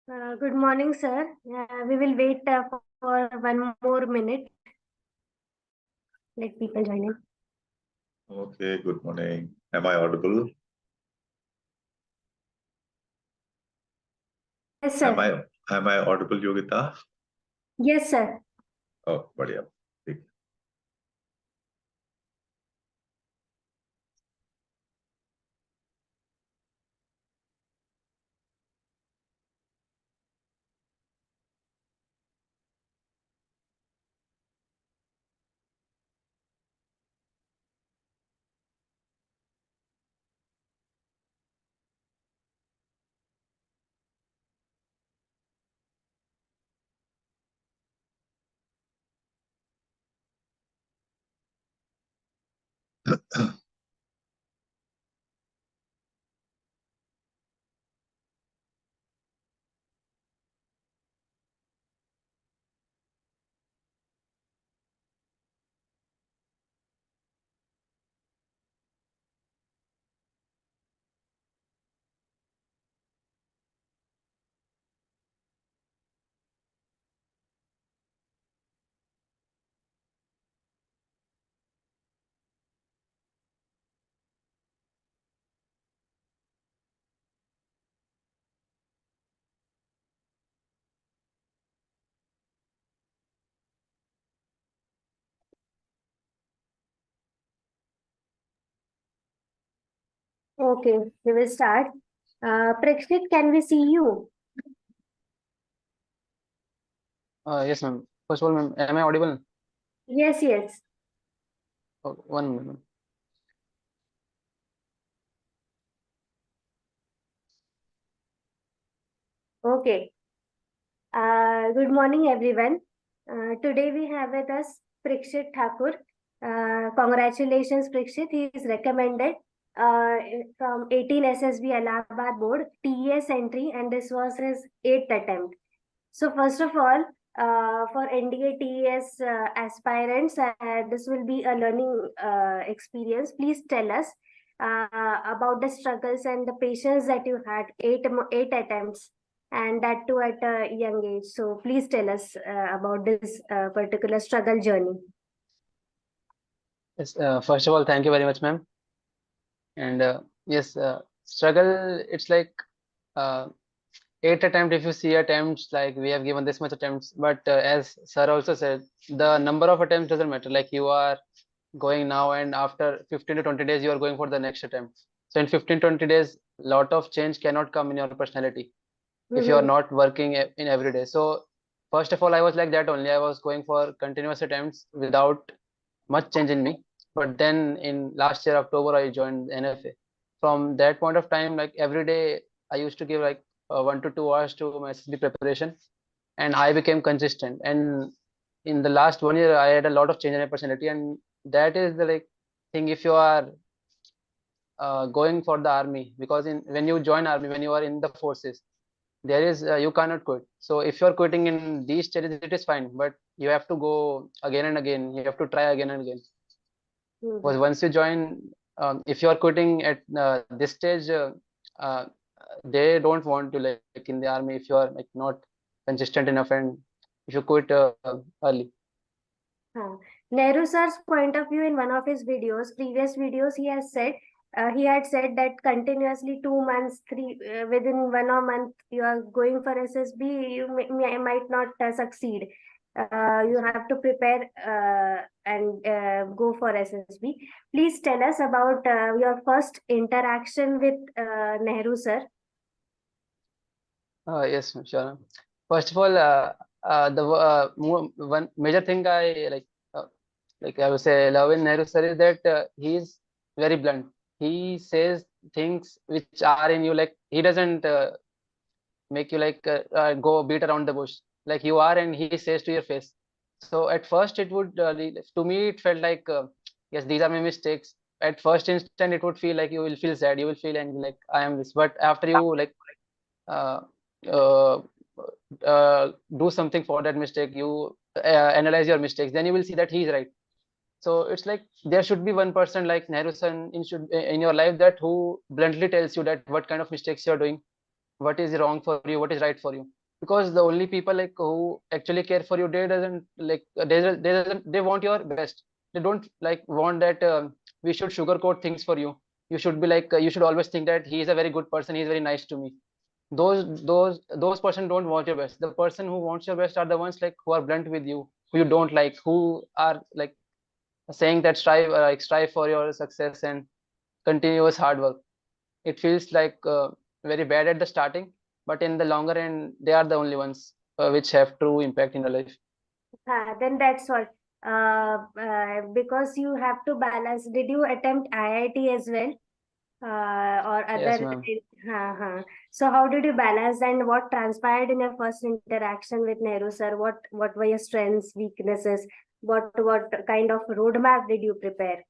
Good morning, sir. We will wait for one more minute. Let people join in. Okay, good morning. Am I audible? Yes, sir. Am I audible, Yogita? Yes, sir. Oh, बढ़िया. ठीक. Okay, we will start. Prikshit, can we see you? Yes, ma'am. First of all, ma'am, am I audible? Yes, yes. Oh, 1 minute. Okay. Good morning, everyone. Today we have with us Prikshit Thakur. Congratulations, Prikshit. He is recommended from 18 SSB Allahabad board, TES entry, and this was his 8th attempt. So first of all, for NDA TES aspirants, this will be a learning experience. Please tell us about the struggles and the patience that you had, eight attempts, and that too at a young age. So please tell us about this particular struggle journey. Yes, first of all, thank you very much, ma'am. And yes, struggle, it's like uh, 8 attempt. If you see attempts, like we have given this much attempts, but as sir also said, the number of attempts doesn't matter. Like you are going now, and after 15 to 20 days, you are going for the next attempt. So in 15-20 days, lot of change cannot come in your personality if you are not working in every day. So first of all, I was like that only. I was going for continuous attempts without much change in me. But then in last year October, I joined NFA. From that point of time, like every day, I used to give like 1 to 2 hours to my SSB preparation, and I became consistent. And in the last 1 year, I had a lot of change in my personality, and that is the like thing. If you are going for the army, because in when you join army, when you are in the forces, there is you cannot quit. So if you're quitting in these stages, it is fine, but you have to go again and again. You have to try again and again. Because once you join, if you are quitting at this stage, uh, they don't want to like in the army if you are like not consistent enough, and if you quit early. Nehru sir's point of view in one of his videos, previous videos, he had said that continuously 2 months, within 1 month, you are going for SSB, you might not succeed. You have to prepare and go for SSB. Please tell us about your first interaction with Nehru sir. Yes, sure. First of all, the one major thing I like I would say love in Nehru sir is that he is very blunt. He says things which are in you. Like he doesn't make you like go beat around the bush. Like you are, and he says to your face. So at first it would to me it felt like yes, these are my mistakes. At first instant it would feel like you will feel sad, you will feel angry, like I am this. But after you like uh, uh, do something for that mistake, you analyze your mistakes, then you will see that he is right. So it's like there should be one person like Nehru San in your life that who bluntly tells you that what kind of mistakes you are doing, what is wrong for you, what is right for you. because the only people like who actually care for you, they doesn't like they want your best. They don't like want that we should sugarcoat things for you. You should be like you should always think that he is a very good person, he is very nice to me. Those person don't want your best. The person who wants your best are the ones like who are blunt with you, who you don't like, who are like saying that strive for your success and continuous hard work. It feels like very bad at the starting, but in the longer end they are the only ones which have true impact in your life. Then that's what. Because you have to balance. Did you attempt IIT as well? Or Yes, other? ma'am. So how did you balance, and what transpired in your first interaction with Nehru sir? What were your strengths, weaknesses? What kind of roadmap did you prepare?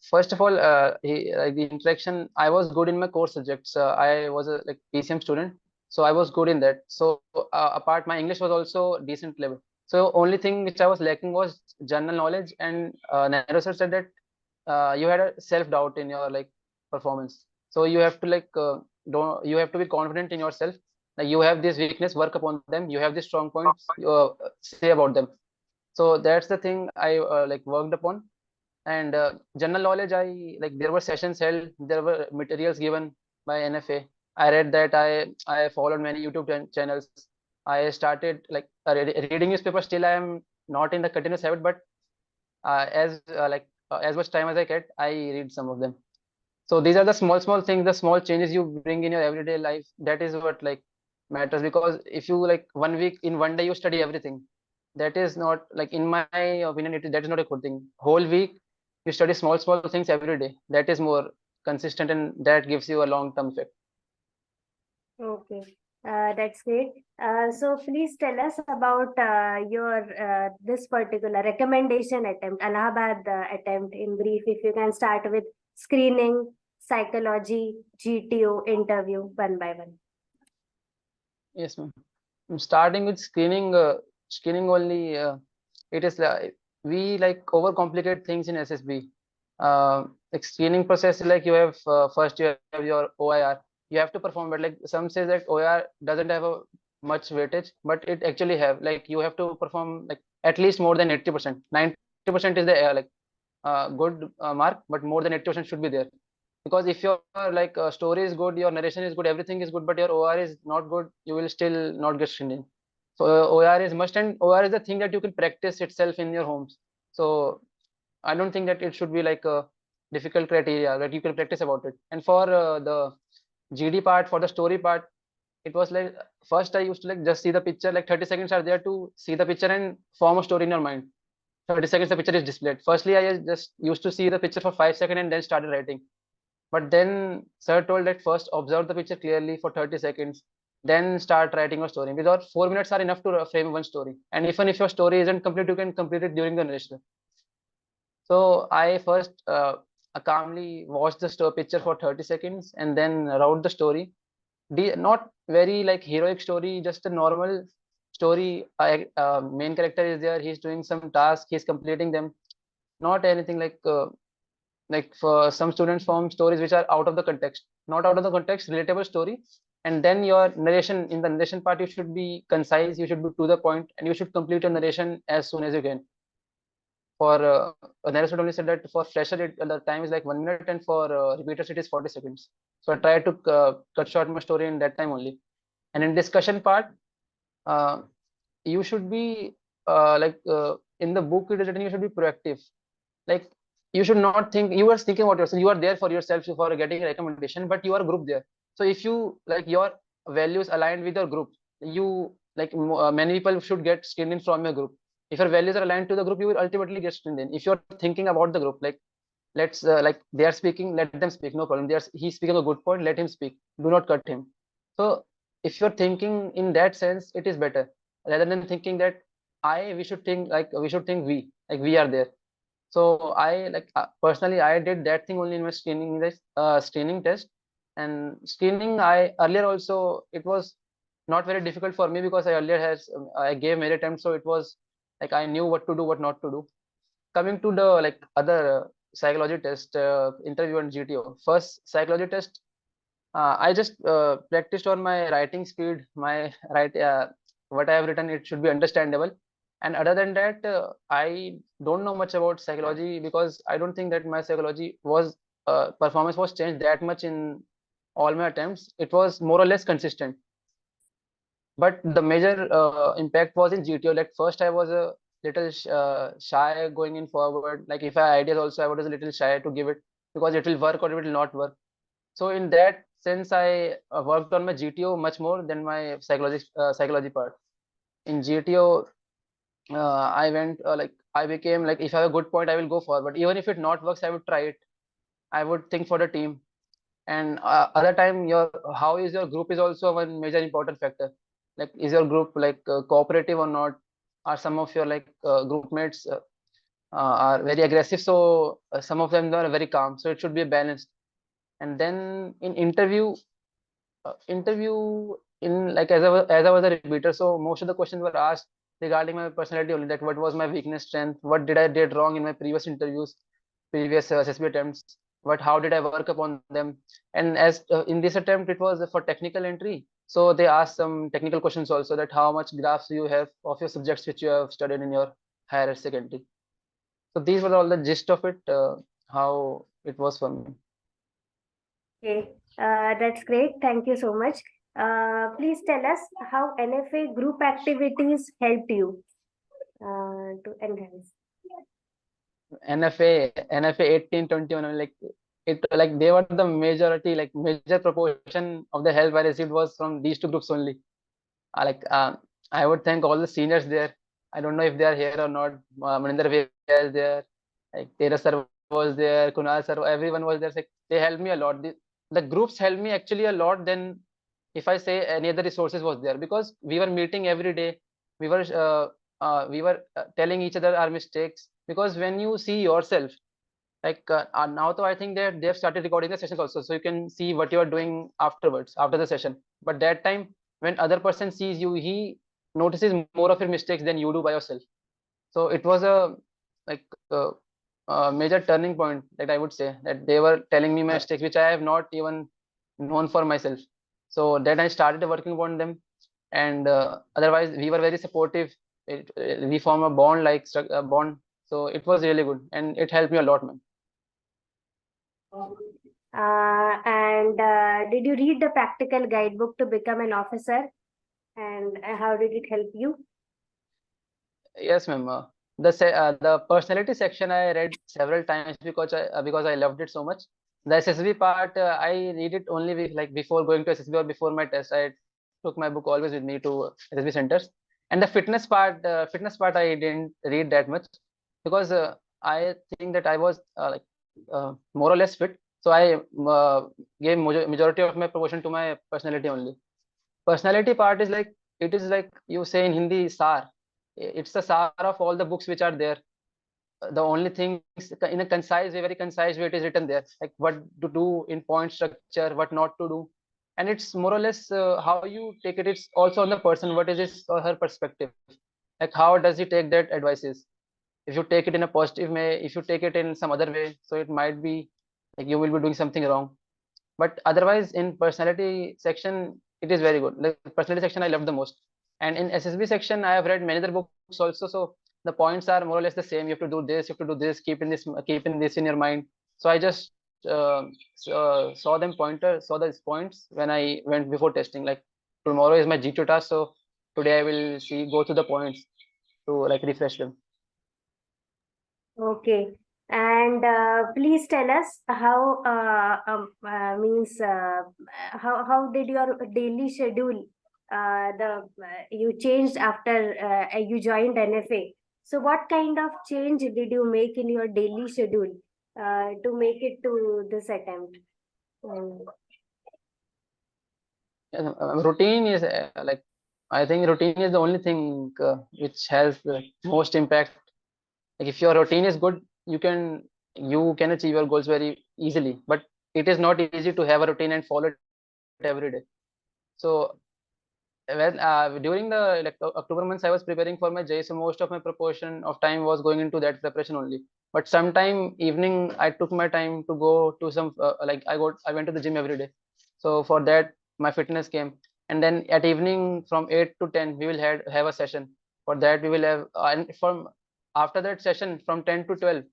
First of all, the interaction, I was good in my core subjects. I was a like PCM student, so I was good in that. So apart, my English was also decent level. So only thing which I was lacking was general knowledge. And Nehru sir said that you had a self doubt in your like performance. So you have to like don't you have to be confident in yourself. Like you have this weakness, work upon them. You have these strong points, say about them. So that's the thing I like worked upon. And general knowledge, I like there were sessions held, there were materials given by NFA. I read that. I followed many YouTube channels. I started like reading newspaper. Still I am not in the continuous habit, but as much time as I get, I read some of them. So these are the small things, the small changes you bring in your everyday life. That is what like matters. Because if you like 1 week in 1 day you study everything, that is not like, in my opinion, that is not a good thing. Whole week you study small things every day. That is more consistent, and that gives you a long term effect. Okay, that's great. So please tell us about your this particular recommendation attempt, Allahabad attempt in brief. If you can start with screening, psychology, GTO, interview, one by one. Yes, ma'am. Starting with screening, screening only. It is we like overcomplicate things in SSB. Like screening process is like you have first you have your OIR. You have to perform, but like some says that OIR doesn't have a much weightage, but it actually have. Like you have to perform like at least more than 80%. 90% is the good mark, but more than 80% should be there. Because if your like story is good, your narration is good, everything is good, but your OR is not good, you will still not get screened in. So OR is must, and OR is the thing that you can practice itself in your homes. So I don't think that it should be like a difficult criteria that you can practice about it. And for the GD part, for the story part, it was like first I used to like just see the picture, like 30 seconds are there to see the picture and form a story in your mind. 30 seconds the picture is displayed. Firstly, I just used to see the picture for 5 seconds and then started writing. But then sir told that first observe the picture clearly for 30 seconds, then start writing your story. Because 4 minutes are enough to frame one story. And even if your story isn't complete, you can complete it during the narration. So I first calmly watched the picture for 30 seconds and then wrote the story. Not very like heroic story, just a normal story. Main character is there, he's doing some task, he's completing them. Not anything like for some students form stories which are out of the context, not out of the context, relatable story. And then your narration, in the narration part, you should be concise, you should be to the point, and you should complete your narration as soon as you can. For narration only said that for fresher the time is like 1 minute, and for repeaters it is 40 seconds. So I try to cut short my story in that time only. And in discussion part, uh, you should be in the book it is written you should be proactive. Like you should not think you are thinking about yourself, you are there for yourself for getting a recommendation, but you are group there. So if you like your values aligned with your group, you like many people should get screened in from your group. If your values are aligned to the group, you will ultimately get screened in. If you're thinking about the group, like let's like they are speaking, let them speak, no problem. He's speaking a good point, let him speak, do not cut him. So if you're thinking in that sense, it is better rather than thinking that we should think like we should think we are there. So I like personally I did that thing only in my screening test. And screening, I earlier also it was not very difficult for me because I earlier has I gave many attempts, so it was like I knew what to do, what not to do. Coming to the like other psychology test, interview and GTO. First psychology test, I just practiced on my writing speed, my what I have written, it should be understandable. And other than that, I don't know much about psychology because I don't think that my psychology was performance was changed that much in all my attempts. It was more or less consistent. But the major impact was in GTO. Like first, I was a little shy going in forward. Like if I had ideas also, I was a little shy to give it because it will work or it will not work. So in that sense, I worked on my GTO much more than my psychology part. In GTO, I went like I became like if I have a good point, I will go forward. Even if it not works, I would try it. I would think for the team. And other time, your how is your group is also one major important factor. Like is your group like cooperative or not? Are some of your like group mates are very aggressive? So some of them are very calm. So it should be balanced. And then in interview in like as I was a repeater, so most of the questions were asked regarding my personality only, that what was my weakness, strength, what did I did wrong in my previous interviews, previous SSB attempts, what how did I work upon them. And as in this attempt it was for technical entry, so they asked some technical questions also, that how much graphs you have of your subjects which you have studied in your higher secondary. So these were all the gist of it, how it was for me. Okay, that's great. Thank you so much. Please tell us how NFA group activities helped you to enhance. NFA 1821, like it like they were the majority, like major proportion of the help I received was from these two groups only. Like I would thank all the seniors there. I don't know if they are here or not. Maninder Bhaiya is there, like Tera sir was there, Kunal sir, everyone was there. Like, they helped me a lot. The groups helped me actually a lot than if I say any other resources was there, because we were meeting every day. We were telling each other our mistakes, because when you see yourself, like now though I think that they've started recording the sessions also, so you can see what you are doing afterwards after the session. But that time when other person sees you, he notices more of your mistakes than you do by yourself. So it was a like a major turning point, that I would say, that they were telling me my mistakes which I have not even known for myself. So then I started working on them. And otherwise we were very supportive. We form a bond, like a bond. So it was really good and it helped me a lot, man. And did you read the practical guidebook to become an officer? And how did it help you? Yes, ma'am. The personality section I read several times because I loved it so much. The SSB part I read it only like before going to SSB or before my test. I took my book always with me to SSB centers. And the fitness part I didn't read that much, because I think that I was more or less fit. So I gave majority of my proportion to my personality only. Personality part is like, it is like you say in Hindi, sar. It's the sar of all the books which are there. The only thing in a concise way, very concise way, it is written there, like what to do in point structure, what not to do. And it's more or less how you take it. It's also on the person, what is his or her perspective, like how does he take that advices. If you take it in a positive way, if you take it in some other way, so it might be like you will be doing something wrong. But otherwise in personality section it is very good. Like personality section I love the most. And in SSB section I have read many other books also, so the points are more or less the same. You have to do this, you have to do this, keep in this in your mind. So I just saw these points when I went before testing. Like tomorrow is my G2 task, so today I will go through the points to like refresh them. Okay. And please tell us how means how did your daily schedule the you changed after you joined NFA. So what kind of change did you make in your daily schedule to make it to this attempt? Routine is like, I think routine is the only thing which has the most impact. Like if your routine is good, you can achieve your goals very easily. But it is not easy to have a routine and follow it every day. So during the like October months, I was preparing for my J, so most of my proportion of time was going into that preparation only. But sometime evening, I took my time to go to some I went to the gym every day. So for that, my fitness came. And then at evening from 8 to 10, we will have a session. For that, we will have, and from after that session from 10 to 12,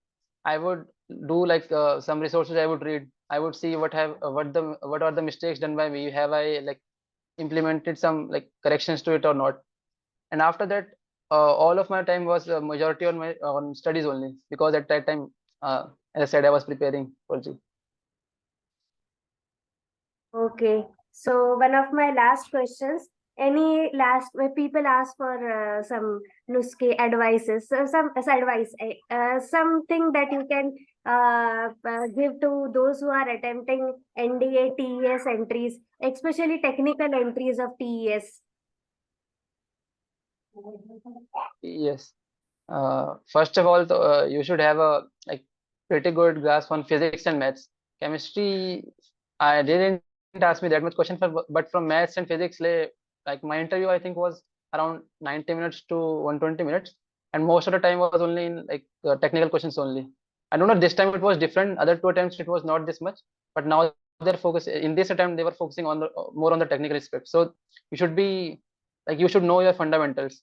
I would do like some resources I would read. I would see what are the mistakes done by me. Have I like implemented some like corrections to it or not? And after that, all of my time was majority on studies only, because at that time, as I said, I was preparing for G. Okay. So one of my last questions, any last where people ask for some nuske advices, so some advice, something that you can give to those who are attempting NDA TES entries, especially technical entries of TES. Yes. First of all, you should have a like pretty good grasp on physics and maths. Chemistry, I didn't ask me that much question for, but from maths and physics, like my interview, I think was around 90 minutes to 120 minutes, and most of the time was only in like technical questions only. I don't know, this time it was different. Other two attempts it was not this much, but now they're focused in this attempt. They were focusing on the more on the technical aspect. So you should be like you should know your fundamentals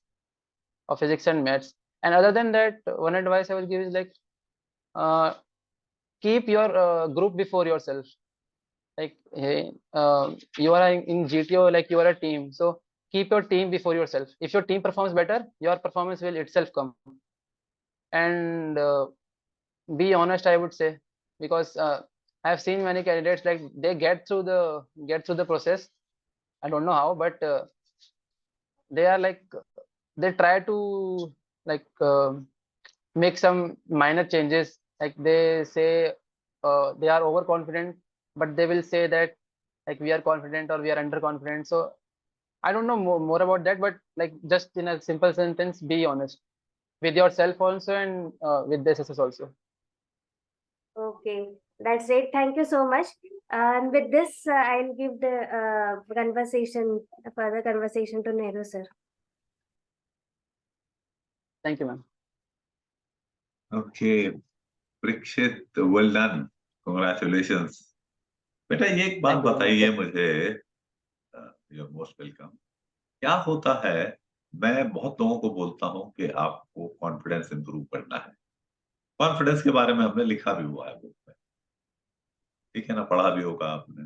of physics and maths. And other than that, one advice I will give is like uh, keep your group before yourself. Like hey, you are in GTO, like you are a team, so keep your team before yourself. If your team performs better, your performance will itself come. And be honest, I would say, because I have seen many candidates like they get through the process. I don't know how, but they are like they try to like make some minor changes. Like they say they are overconfident, but they will say that like we are confident or we are underconfident. So I don't know more about that, but like just in a simple sentence, be honest with yourself also, and with the SSS also. Okay, that's it. Thank you so much. And with this, I'll give the further conversation to Nehru sir. Thank you, ma'am. Okay, Prikshit, well done. Congratulations. बेटा ये एक बात Thank you very much, बताइए sir. मुझे, you're most welcome. क्या होता है, मैं बहुत लोगों को बोलता हूँ कि आपको कॉन्फिडेंस इंप्रूव करना है. कॉन्फिडेंस के बारे में हमने लिखा भी हुआ है बुक में, ठीक है ना, पढ़ा भी होगा आपने.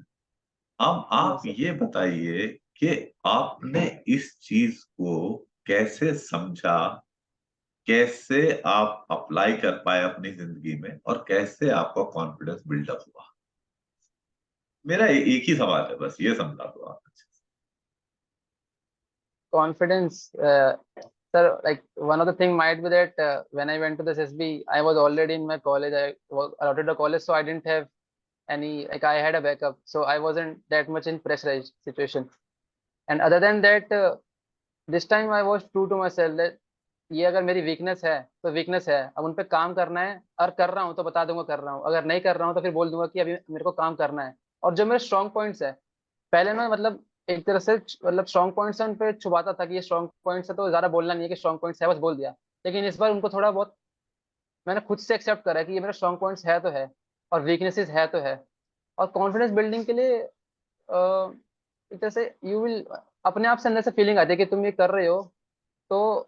अब आप Yes, sir. ये बताइए कि आपने इस चीज को कैसे समझा, कैसे आप अप्लाई कर पाए अपनी जिंदगी में, और कैसे आपका कॉन्फिडेंस बिल्डअप हुआ. मेरा एक ही सवाल है, बस ये समझा दो आप. Confidence, sir. Like one of the thing might be that when I went to this SB, I was already in my college. I was allotted a college, so I didn't have any like I had a backup, so I wasn't that much in pressurized situation. And other than that, this time I was true to myself that ये अगर मेरी weakness है तो weakness है, अब उन पे काम करना है, और कर रहा हूँ तो बता दूंगा कर रहा हूँ, अगर नहीं कर रहा हूँ तो फिर बोल दूंगा कि अभी मेरे को काम करना है. और जो मेरे स्ट्रॉन्ग पॉइंट्स है, पहले ना मतलब एक तरह से मतलब स्ट्रॉन्ग पॉइंट्स है उन पे छुपाता था कि ये स्ट्रॉन्ग पॉइंट्स है, तो ज्यादा बोलना नहीं है कि स्ट्रॉन्ग पॉइंट्स है, बस बोल दिया. लेकिन इस बार उनको थोड़ा बहुत मैंने खुद से एक्सेप्ट करा कि ये मेरा स्ट्रॉन्ग पॉइंट्स है तो है, और वीकनेसेस है तो है. और कॉन्फिडेंस बिल्डिंग के लिए एक तरह से यू विल अपने आप से अंदर से फीलिंग आती है कि तुम ये कर रहे हो. तो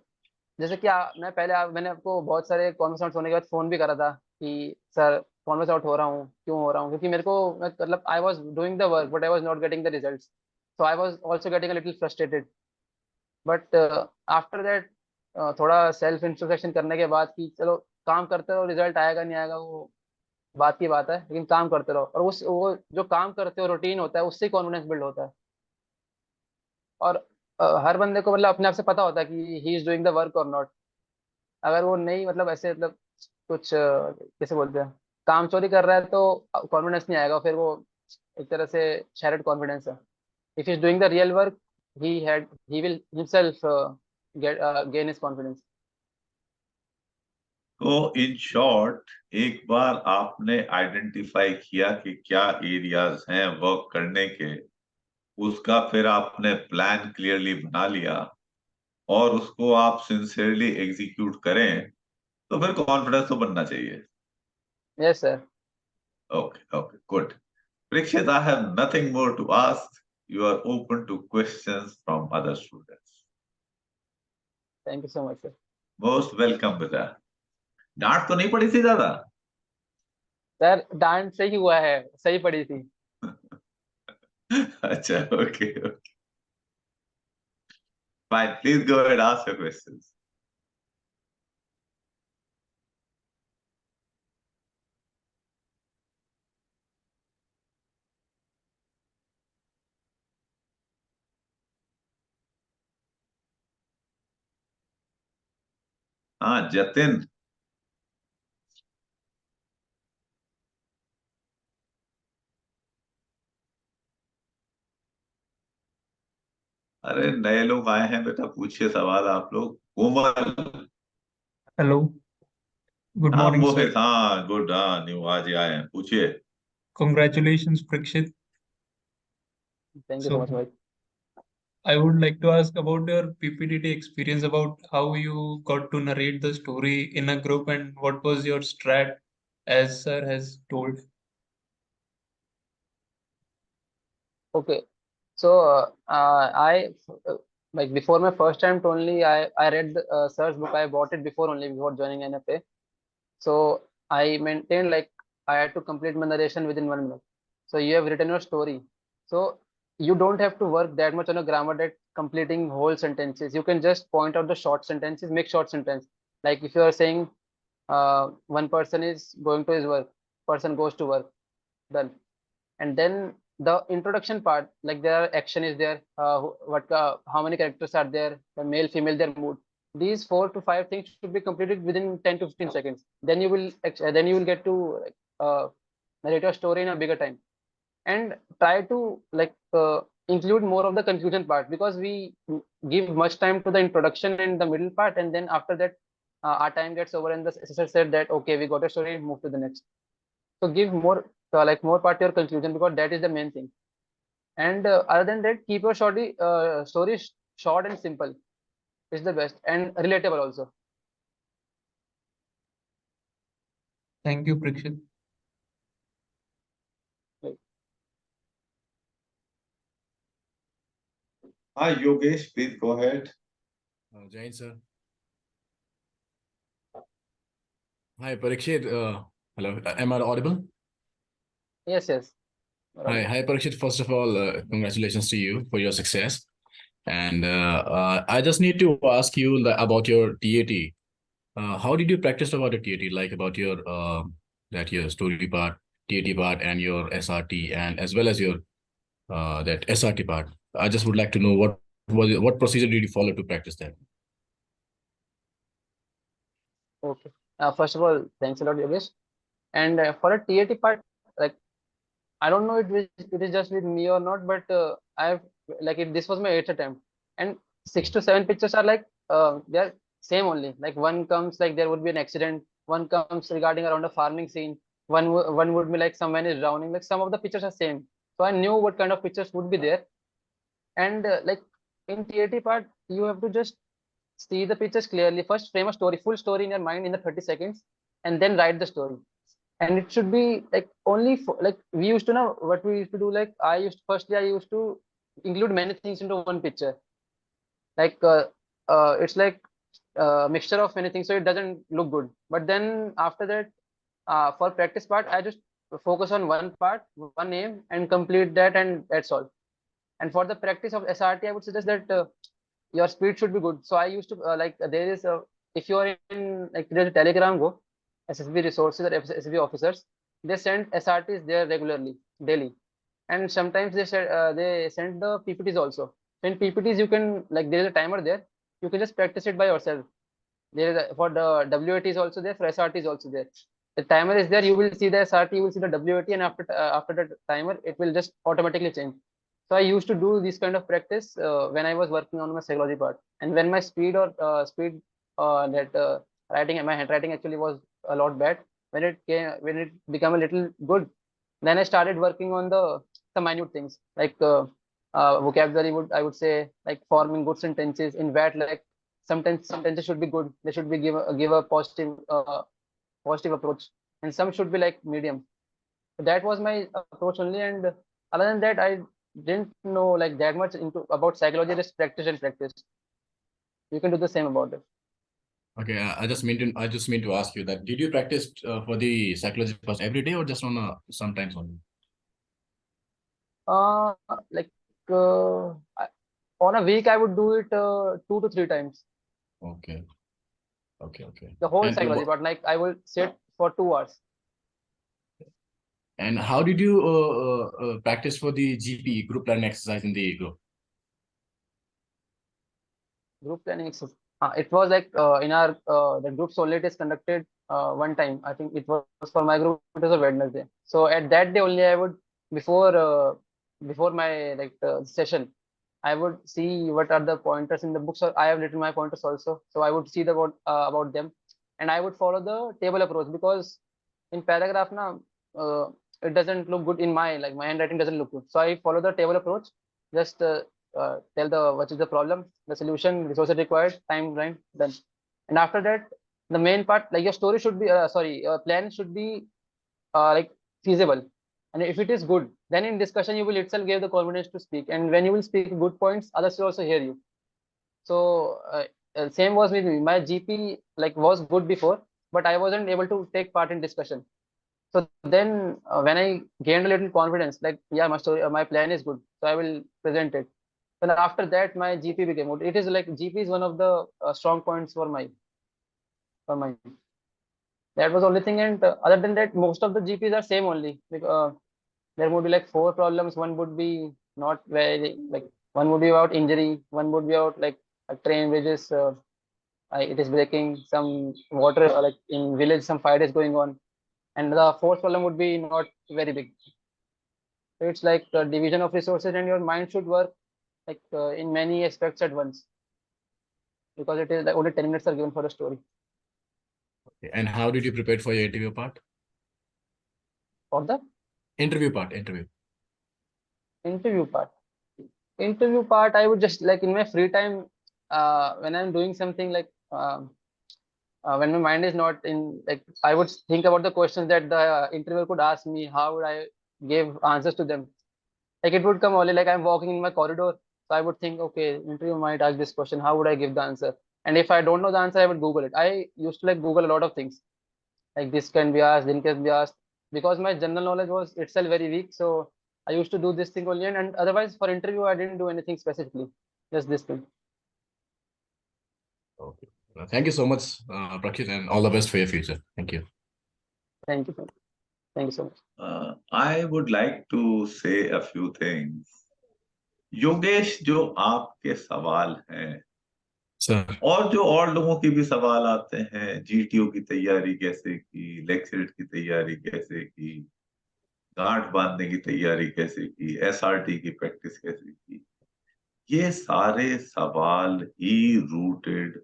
जैसे कि मैंने आपको बहुत सारे कॉन्फ्रेंस आउट होने के बाद फोन भी करा था कि सर कॉन्फ्रेंस आउट हो रहा हूँ, क्यों हो रहा हूँ, क्योंकि मेरे को मतलब I was doing the work but I was not getting the result. So I was also getting a little frustrated. But after that थोड़ा सेल्फ इंट्रोस्पेक्शन करने के बाद कि चलो काम करते रहो, रिजल्ट आएगा नहीं आएगा वो बात की बात है, लेकिन काम करते रहो, और उस वो जो काम करते हो रूटीन होता है उससे कॉन्फिडेंस बिल्ड होता है. और हर बंदे को मतलब अपने आप से पता होता है कि he is doing the work और नॉट. अगर वो नहीं मतलब ऐसे मतलब कुछ कैसे बोलते हैं काम चोरी कर रहा है तो कॉन्फिडेंस नहीं आएगा, फिर वो एक तरह से शैटर्ड कॉन्फिडेंस है. If is doing the real work he will himself gain his confidence. तो इन शॉर्ट, एक बार आपने आइडेंटिफाई किया कि क्या एरियाज हैं वर्क करने के, उसका फिर आपने प्लान क्लियरली बना लिया और उसको आप सिंसियरली एग्जीक्यूट करें, तो फिर कॉन्फिडेंस तो बनना चाहिए. Yes sir. Okay okay, good. Prikshit, I have nothing more to ask. You are open to questions from other students. Thank you so much, sir. Most welcome, बेटा. डांट तो नहीं पड़ी थी ज्यादा? सर डांट सही हुआ है, सही पड़ी थी. अच्छा, okay. Fine, please go ahead, ask your questions. हाँ, जतिन. अरे नए लोग आए हैं बेटा, पूछिए सवाल आप लोग. कोमल. हेलो, गुड हाँ मॉर्निंग सर. मोहित, हाँ गुड, हाँ न्यू आज ही आए हैं, पूछिए. Congratulations, Prikshit. Thank you so much, So, भाई. I would like to ask about your PPTT experience, about how you got to narrate the story in a group and what was your strat, as sir has told. Okay. So like before my first attempt only, I read the sir's book. I bought it before only, before joining NFA. So I maintained like I had to complete my narration within 1 minute. So you have written your story. So you don't have to work that much on a grammar that completing whole sentences. You can just point out the short sentences, make short sentence. Like if you are saying one person is going to his work, person goes to work, done. And then the introduction part, like their action is there, how many characters are there, the male, female, their mood. These 4 to 5 things should be completed within 10 to 15 seconds. Then you will get to narrate your story in a bigger time. And try to include more of the conclusion part, because we give much time to the introduction and the middle part, and then after that our time gets over and the assessor said that okay, we got a story, move to the next. So give more more part to your conclusion, because that is the main thing. And other than that, keep your story short and simple is the best, and relatable also. Thank you, Prikshit. Hi Yogesh, please go ahead. Jain sir. Hi Parikshit. Hello. Am I audible? Yes. Hi Parikshit. First of all, congratulations to you for your success. And I just need to ask you about your TAT. How did you practice about your TAT? Like about your your story part, TAT part, and your SRT, and as well as your that SRT part. I just would like to know what procedure did you follow to practice that? Okay. First of all, thanks a lot, Yogesh. And for a TAT part, like I don't know it is just with me or not, but I've this was my 8th attempt, and 6 to 7 pictures are they're same only. Like one comes like there would be an accident, one comes regarding around a farming scene, one would be like someone is drowning. Like some of the pictures are same, so I knew what kind of pictures would be there. And in TAT part, you have to just see the pictures clearly. First, frame a story, full story in your mind in the 30 seconds, and then write the story. And it should be like only for, like we used to know what we used to do. Like I used to include many things into one picture. Like it's like mixture of many things, so it doesn't look good. But then after that, for practice part, I just focus on one part, one aim, and complete that, and that's all. And for the practice of SRT, I would suggest that your speed should be good. So I used to there is a, if you are in like there's a Telegram group, SSB resources or SSB officers, they send SRTs there regularly, daily, and sometimes they send the PPTs also. So in PPTs you can there is a timer there, you can just practice it by yourself. There is for the WAT is also there, for SRT is also there. The timer is there, you will see the SRT, you will see the WAT, and after the timer it will just automatically change. So I used to do this kind of practice when I was working on my psychology part, and when my speed writing, my handwriting actually was a lot bad. When it became a little good, then I started working on some minute things like vocabulary. I would say like forming good sentences in VAT. Like sometimes sentences should be good. They should be give a positive approach, and some should be like medium. That was my approach only, and other than that, I didn't know like that much into about psychology. Just practice and practice. You can do the same about it. Okay, I just mean to ask you that did you practice for the psychology class every day or just on sometimes only? Uh, like on a week, I would do it 2 to 3 times. Okay, okay. The whole And psychology, but like I will sit for 2 hours. and how did you practice for the GP group planning exercise in the group? Group planning exercise. It was like in our the groups only it is conducted one time. I think it was for my group. It was a Wednesday. So at that day only I would before before my like session, I would see what are the pointers in the books. Or I have written my pointers also. So I would see the about them, and I would follow the table approach because in paragraph now it doesn't look good in my like my handwriting doesn't look good. So I follow the table approach. Just tell the what is the problem, the solution, resources required, timeline, done. And after that, the main part, like your story should be your plan should be like feasible. And if it is good, then in discussion you will itself give the confidence to speak. And when you will speak good points, others will also hear you. So same was with me. My GP like was good before, but I wasn't able to take part in discussion. So then when I gained a little confidence, like yeah, my story, my plan is good, so I will present it. Then after that, my GP became good. It is like GP is one of the strong points for my. That was the only thing, and other than that, most of the GPs are same only. There would be like 4 problems. One would be not very like one would be about injury. One would be about like a train bridges. It is breaking. Some water like in village, some fire is going on, and the fourth problem would be not very big. So it's like the division of resources, and your mind should work like in many aspects at once because it is like only 10 minutes are given for a story. And how did you prepare for your interview part? For the Interview. interview part, I would just like in my free time when I'm doing something like when my mind is not in like I would think about the questions that the interviewer could ask me. How would I give answers to them? Like it would come only like I'm walking in my corridor, so I would think, okay, interview might ask this question. How would I give the answer? And if I don't know the answer, I would Google it. I used to like Google a lot of things. Like this can be asked, then can be asked. Because my general knowledge was itself very weak, so I used to do this thing only, and otherwise for interview I didn't do anything specifically, just this thing. Okay. Thank you so much, Prikshit, and all the best for your future. Thank you. Thank you. Thank you so much. I would like to say a few things. Yogesh, जो आपके सवाल हैं sir, और जो और लोगों के भी सवाल आते हैं, जीटीओ की तैयारी कैसे की, लेक्चरेट की तैयारी कैसे की, गांठ बांधने की तैयारी कैसे की, एसआरटी की प्रैक्टिस कैसे की, ये सारे सवाल ही रूटेड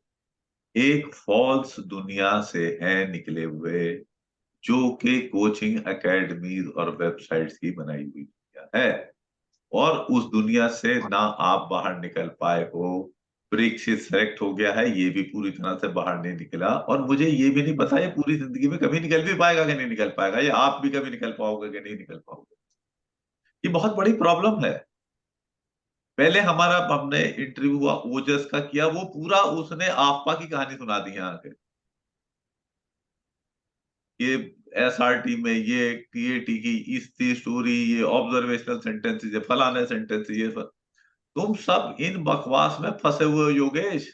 एक फॉल्स दुनिया से हैं निकले हुए, जो कि कोचिंग एकेडमीज और वेबसाइट्स की बनाई हुई दुनिया है। और उस दुनिया से ना आप बाहर निकल पाए हो। परीक्षित सेलेक्ट हो गया है, ये भी पूरी तरह से बाहर नहीं निकला, और मुझे ये भी नहीं पता ये पूरी जिंदगी में कभी निकल भी पाएगा कि नहीं निकल पाएगा, या आप भी कभी निकल पाओगे कि नहीं निकल पाओगे। ये बहुत बड़ी प्रॉब्लम है। पहले हमने इंटरव्यू हुआ ओजस का किया, वो पूरा उसने आपा की कहानी सुना दी यहाँ के, ये एसआरटी में ये टीएटी की इसकी स्टोरी, ये ऑब्जर्वेशनल सेंटेंसेस, ये फलाने सेंटेंस, ये तुम सब इन बकवास में फंसे हुए हो योगेश।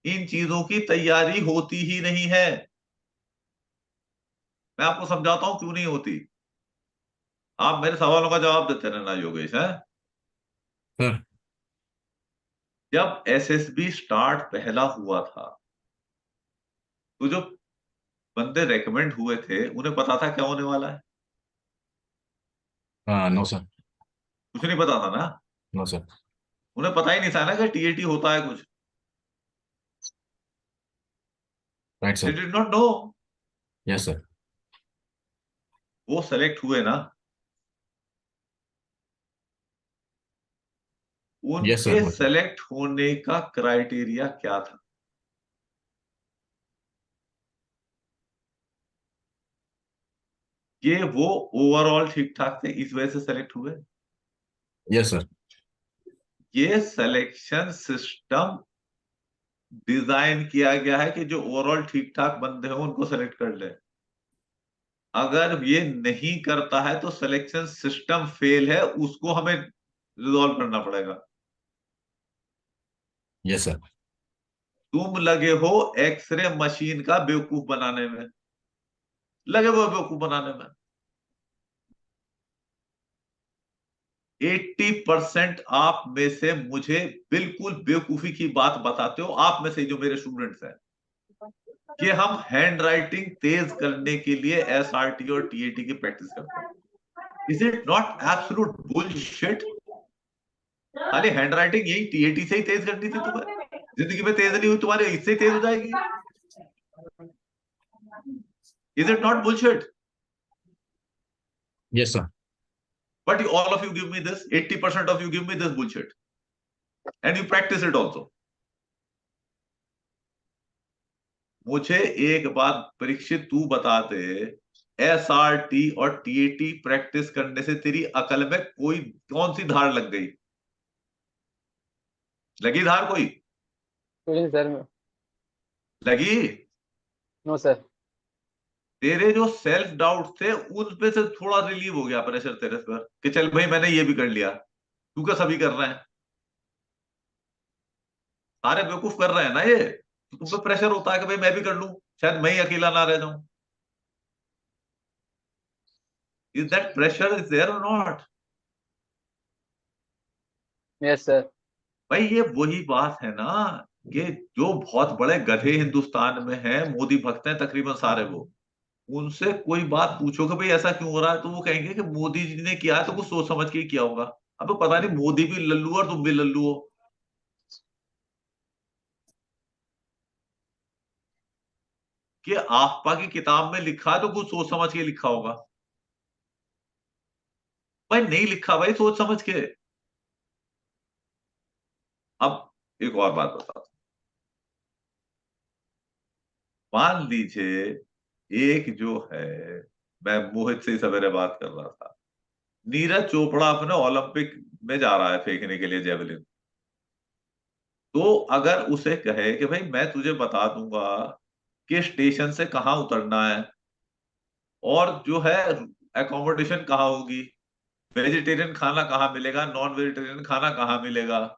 इन चीजों की तैयारी होती ही नहीं है। मैं आपको समझाता हूं क्यों नहीं होती। आप मेरे सवालों का जवाब देते रहना योगेश है। जब एसएसबी स्टार्ट पहला हुआ था, तो जो बंदे रेकमेंड हुए थे उन्हें पता था क्या होने वाला है? No sir. कुछ नहीं पता था ना? No sir. उन्हें पता ही नहीं था ना कि टीएटी होता है कुछ। Right sir. They did not know. Yes sir. वो सेलेक्ट हुए ना, उनके सेलेक्ट होने का क्राइटेरिया क्या था? कि वो ओवरऑल ठीक ठाक थे, इस वजह से सेलेक्ट हुए? Yes sir. ये सिलेक्शन सिस्टम डिजाइन किया गया है कि जो ओवरऑल ठीक ठाक बंदे हो उनको सेलेक्ट कर ले। अगर ये नहीं करता है तो सिलेक्शन सिस्टम फेल है, उसको हमें रिजॉल्व करना पड़ेगा। Yes sir. तुम लगे हो एक्सरे मशीन का बेवकूफ बनाने में, लगे हो बेवकूफ बनाने में। 80% आप में से मुझे बिल्कुल बेवकूफी की बात बताते हो, आप में से जो मेरे स्टूडेंट्स हैं, कि हम हैंड राइटिंग तेज करने के लिए एसआरटी और टीएटी की प्रैक्टिस करते हैं। Is it not absolute bullshit? खाली हैंड राइटिंग यही टीएटी से ही तेज करनी थी तुम्हें? जिंदगी में तेज नहीं हुई तुम्हारी, इससे ही तेज हो जाएगी? Is it not bullshit? Yes sir. But all of you give me this, 80% of you give me this bullshit. And you practice it also. मुझे एक बात परीक्षित तू बता दे, एसआरटी और टीएटी प्रैक्टिस करने से तेरी अकल में कोई कौन सी धार लग गई? लगी धार कोई? नहीं सर। लगी? No sir. तेरे जो सेल्फ डाउट थे उन पे से थोड़ा रिलीव हो गया प्रेशर तेरे पर कि चल भाई मैंने ये भी कर लिया, क्योंकि सभी कर रहे हैं, सारे बेवकूफ कर रहे हैं ना ये, तो तुम पे प्रेशर होता है कि भाई मैं भी कर लूं, शायद मैं ही अकेला ना रह जाऊं। Is that pressure is there or not? Yes sir. भाई ये वही बात है ना कि जो बहुत बड़े गधे हिंदुस्तान में हैं, मोदी भक्त हैं तकरीबन सारे, वो उनसे कोई बात पूछो कि भाई ऐसा क्यों हो रहा है, तो वो कहेंगे कि मोदी जी ने किया है तो कुछ सोच समझ के ही किया होगा। अब पता नहीं मोदी भी लल्लू और तुम भी लल्लू हो। कि आपा की किताब में लिखा है तो कुछ सोच समझ के लिखा होगा। भाई नहीं लिखा भाई सोच समझ के। अब एक और बात बताओ, मान लीजिए एक जो है, मैं मोहित से ही सवेरे बात कर रहा था, नीरज चोपड़ा अपने ओलंपिक में जा रहा है फेंकने के लिए जेवलिन, तो अगर उसे कहे कि भाई मैं तुझे बता दूंगा कि स्टेशन से कहाँ उतरना है और जो है एकोमोडेशन कहाँ होगी, वेजिटेरियन खाना कहाँ मिलेगा, नॉन वेजिटेरियन खाना कहाँ मिलेगा,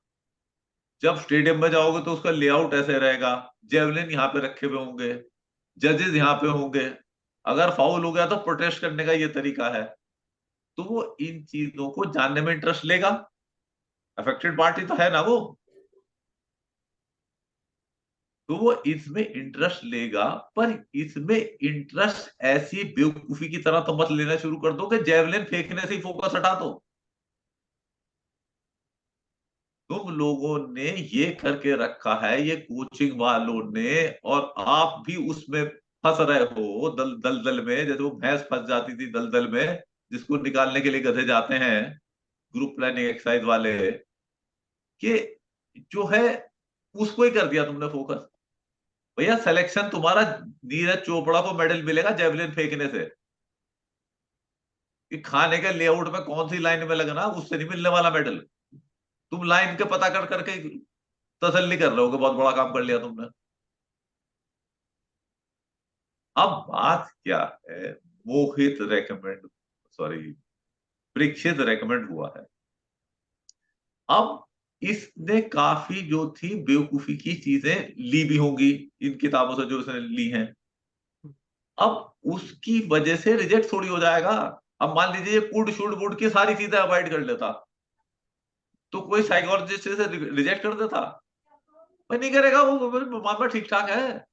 जब स्टेडियम में जाओगे तो उसका लेआउट ऐसे रहेगा, जेवलिन यहाँ पे रखे हुए होंगे, जजेस यहाँ पे होंगे, अगर फाउल हो गया तो प्रोटेस्ट करने का ये तरीका है, तो वो इन चीजों को जानने में इंटरेस्ट लेगा। अफेक्टेड पार्टी तो है ना वो, तो वो इसमें इंटरेस्ट लेगा। पर इसमें इंटरेस्ट ऐसी बेवकूफी की तरह तो मत लेना शुरू कर दो कि जेवलिन फेंकने से ही फोकस हटा दो। तुम लोगों ने ये करके रखा है, ये कोचिंग वालों ने, और आप भी उसमें फंस रहे हो दलदल में, जैसे वो भैंस फंस जाती थी दलदल में जिसको निकालने के लिए गधे जाते हैं, ग्रुप प्लानिंग एक्सरसाइज वाले, कि जो है उसको ही कर दिया तुमने फोकस। भैया सिलेक्शन तुम्हारा नीरज चोपड़ा को मेडल मिलेगा जेवलिन फेंकने से, कि खाने के लेआउट में कौन सी लाइन में लगना उससे नहीं मिलने वाला मेडल। तुम लाइन के पता कर करके तसल्ली कर रहे हो कि बहुत बड़ा काम कर लिया तुमने। अब बात क्या है, मोहित रेकमेंड, सॉरी परीक्षित रेकमेंड हुआ है। अब इसने काफी जो थी बेवकूफी की चीजें ली भी होंगी इन किताबों से जो इसने ली हैं, अब उसकी वजह से रिजेक्ट थोड़ी हो जाएगा। अब मान लीजिए ये कुड शुड वुड की सारी चीजें अवॉइड कर लेता तो कोई साइकोलॉजिस्ट से रिजेक्ट कर देता? भाई नहीं करेगा, वो मामला ठीक ठाक है।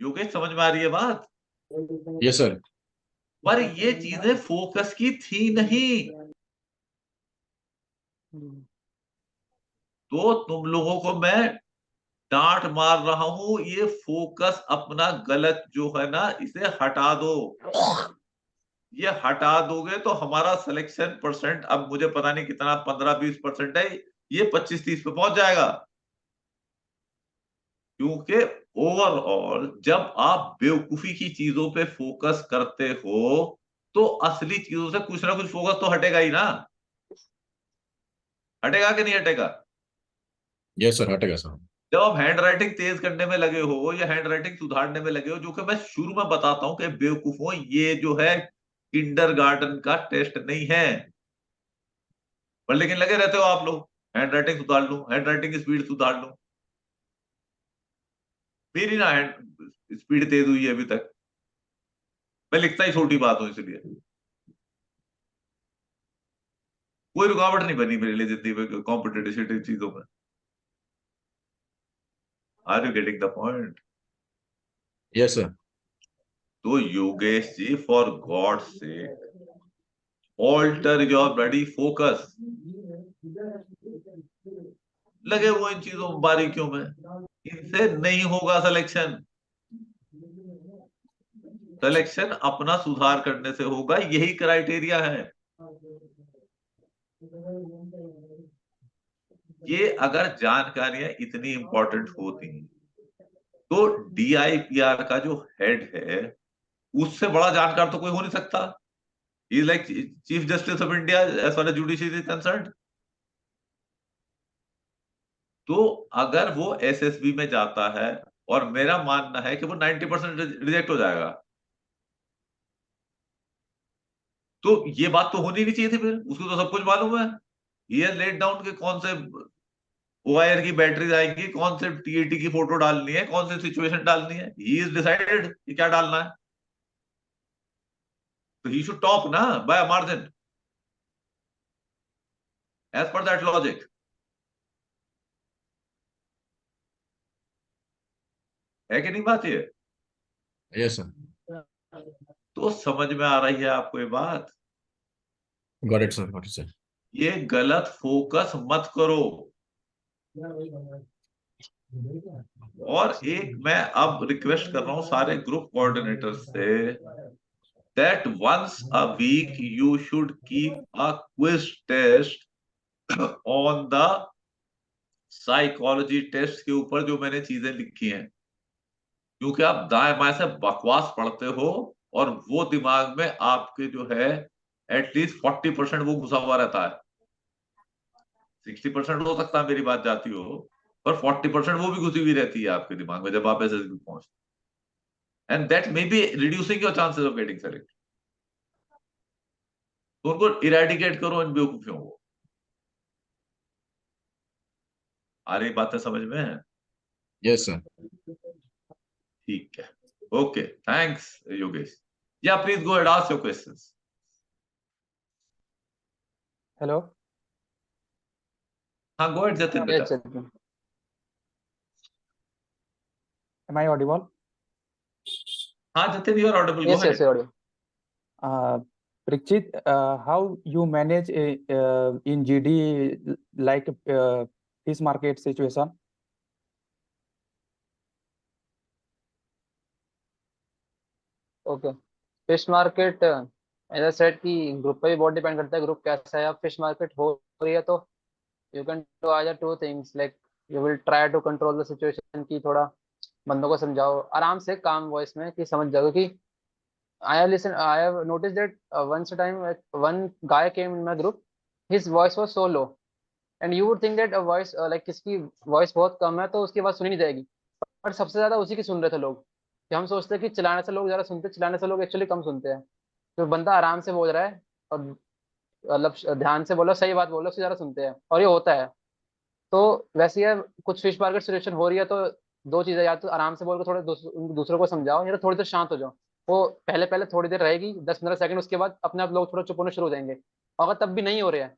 योगेश समझ में आ रही है बात? Yes sir. पर ये चीजें फोकस की थी नहीं, तो तुम लोगों को मैं डांट मार रहा हूं, ये फोकस अपना गलत जो है ना इसे हटा दो। ये हटा दोगे तो हमारा सिलेक्शन परसेंट, अब मुझे पता नहीं कितना 15-20% है, ये 25-30 पे पहुंच जाएगा। क्योंकि ओवरऑल जब आप बेवकूफी की चीजों पे फोकस करते हो तो असली चीजों से कुछ ना कुछ फोकस तो हटेगा ही ना। हटेगा कि नहीं हटेगा? यस सर, हटेगा सर। जब आप हैंड राइटिंग तेज करने में लगे हो या हैंड राइटिंग सुधारने में लगे हो, जो कि मैं शुरू में बताता हूं कि बेवकूफों, ये जो है किंडरगार्टन का टेस्ट नहीं है, पर लेकिन लगे रहते हो आप लोग, हैंड राइटिंग सुधार लूं, हैंड राइटिंग की स्पीड सुधार लूं। मेरी ना हैंड स्पीड तेज हुई है अभी तक, मैं लिखता ही छोटी बात हूं, इसलिए कोई रुकावट नहीं बनी मेरे लिए जिंदगी में कॉम्पिटिटिव चीजों में। Are you getting the point? Yes sir. तो योगेश जी, फॉर गॉड से ऑल्टर योर ब्लडी फोकस। लगे हुए इन चीजों बारीकियों में, इनसे नहीं होगा सिलेक्शन। सिलेक्शन अपना सुधार करने से होगा, यही क्राइटेरिया है। ये अगर जानकारियां इतनी इंपॉर्टेंट होती तो DIPR का जो हेड है उससे बड़ा जानकार तो कोई हो नहीं सकता। He is like chief justice of India as far as judiciary is concerned. तो अगर वो SSB में जाता है, और मेरा मानना है कि वो 90% रिजेक्ट हो जाएगा, तो ये बात तो होनी नहीं चाहिए थी, फिर उसको तो सब कुछ मालूम है। ये लेट डाउन के कौन से OIR की बैटरीज आएंगी, कौन से TET की फोटो डालनी है, कौन सी सिचुएशन डालनी है, ही इज डिसाइडेड कि क्या डालना है। तो ही शुड टॉप ना by margin as per that logic. है कि नहीं बात ये? Yes sir. तो समझ में आ रही है आपको ये बात? Got it sir, got it sir. ये गलत फोकस मत करो। और एक मैं अब रिक्वेस्ट कर रहा हूं सारे ग्रुप कोऑर्डिनेटर से, that once a week you should keep a quiz test on the psychology test के ऊपर जो मैंने चीजें लिखी हैं, क्योंकि आप दाएं बाएं से बकवास पढ़ते हो और वो दिमाग में आपके जो है एटलीस्ट 40% वो घुसा हुआ रहता है। 60% हो सकता है मेरी बात जाती हो, पर 40% वो भी घुसी हुई रहती है आपके दिमाग में जब आप SSB पहुंचते, and that may be reducing your chances of getting select. तो उनको इरेडिकेट करो, इन बेवकूफियों को। आ रही बातें समझ में है? Yes sir. ठीक है, ओके, थैंक्स योगेश। या please go and ask your questions. Hello. हाँ, गो एंड जतिन बेटा। Yes, Jatin. Am I audible? हाँ Jatin, you are audible, go Yes, yes, ahead. you're audible. Prikshit, how you manage in GD like fish market situation? Okay. Fish market, as I said कि group पे भी बहुत depend करता है, group कैसा है। अब फिश मार्केट हो रही है तो you can do either two things, like you will try to control the situation, की थोड़ा बंदों को समझाओ आराम से काम वॉइस में कि समझ जाओ। कि I have noticed that once a time, like, one guy came in my group, his voice was so low, and you would think that a voice like किसकी वॉइस बहुत कम है तो उसकी आवाज सुनी नहीं जाएगी, पर सबसे ज्यादा उसी की सुन रहे थे लोग। कि हम सोचते हैं कि चिल्लाने से लोग ज्यादा सुनते हैं, चिल्लाने से लोग एक्चुअली कम सुनते हैं। तो बंदा आराम से बोल रहा है और मतलब ध्यान से बोलो, सही बात बोलो, उससे ज्यादा सुनते हैं, और ये होता है। तो वैसे ही कुछ फिश मार्केट सिचुएशन हो रही है तो दो चीजें, या तो आराम से बोल के थोड़े दूसरों को समझाओ, या तो थोड़ी देर शांत हो जाओ। वो पहले पहले थोड़ी देर रहेगी, 10-15 सेकंड, उसके बाद अपने आप लोग थोड़ा चुप होने शुरू हो जाएंगे। अगर तब भी नहीं हो रहे हैं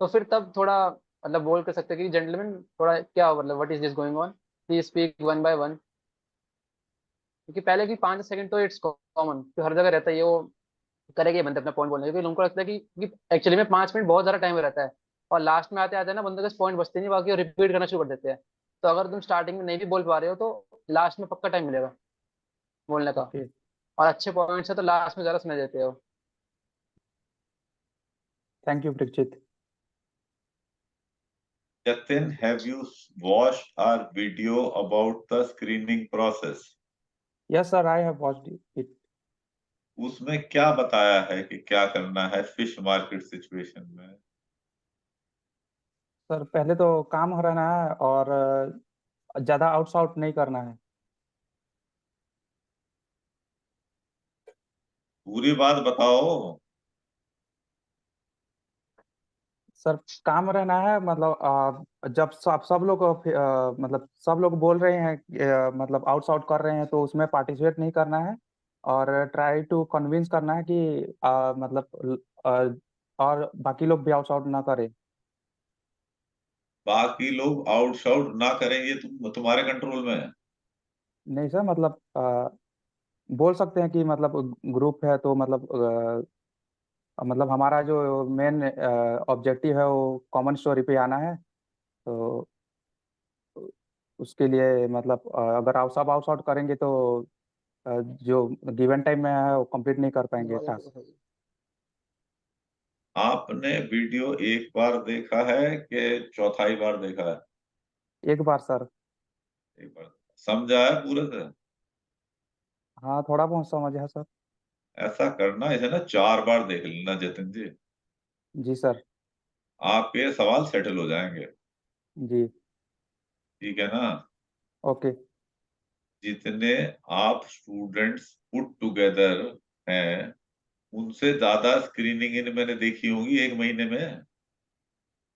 तो फिर तब थोड़ा मतलब बोल कर सकते हैं कि जेंटलमैन, थोड़ा क्या मतलब what is this going on, please speak one by one. क्योंकि पहले की 5 सेकंड तो इट्स कॉमन, तो हर जगह रहता है ये, वो करेंगे ये बंदे अपना पॉइंट बोलने, क्योंकि उनको लगता है कि एक्चुअली में 5 मिनट बहुत ज्यादा टाइम रहता है, और लास्ट में आते आते ना बंदे के पॉइंट बचते नहीं, बाकी रिपीट करना शुरू कर देते हैं। तो अगर तुम स्टार्टिंग में नहीं भी बोल पा रहे हो तो लास्ट में पक्का टाइम मिलेगा बोलने का, Okay. और अच्छे पॉइंट्स है तो लास्ट में ज्यादा सुना देते हो। Thank you, Prikshit. Jatin, have you watched our video about the screening process? Yes, sir, I have watched it. उसमें क्या बताया है कि क्या करना है फिश मार्केट सिचुएशन में? सर पहले तो काम रहना है और ज्यादा आउट नहीं करना है। पूरी बात बताओ। सर काम रहना है, मतलब जब सब लोग मतलब सब लोग बोल रहे हैं मतलब आउट कर रहे हैं तो उसमें पार्टिसिपेट नहीं करना है और ट्राई टू कन्विंस करना है कि मतलब और बाकी लोग भी आउट ना करें। बाकी लोग आउट ना करें ये तुम्हारे कंट्रोल में है? नहीं सर, मतलब बोल सकते हैं कि मतलब ग्रुप है तो मतलब हमारा जो मेन ऑब्जेक्टिव है वो कॉमन स्टोरी पे आना है, तो उसके लिए मतलब अगर सब आउट करेंगे तो जो गिवन टाइम में है वो कंप्लीट नहीं कर पाएंगे टास्क। आपने वीडियो एक बार देखा है कि चौथाई बार देखा है? एक बार सर। एक बार समझा है पूरे से? हाँ, थोड़ा बहुत समझ है सर। ऐसा करना, इसे ना 4 बार देख लेना जतिन जी। जी सर। आपके सवाल सेटल हो जाएंगे। जी। ठीक है ना? ओके। जितने आप स्टूडेंट्स पुट टुगेदर हैं उनसे ज्यादा स्क्रीनिंग इन मैंने देखी होंगी 1 महीने में।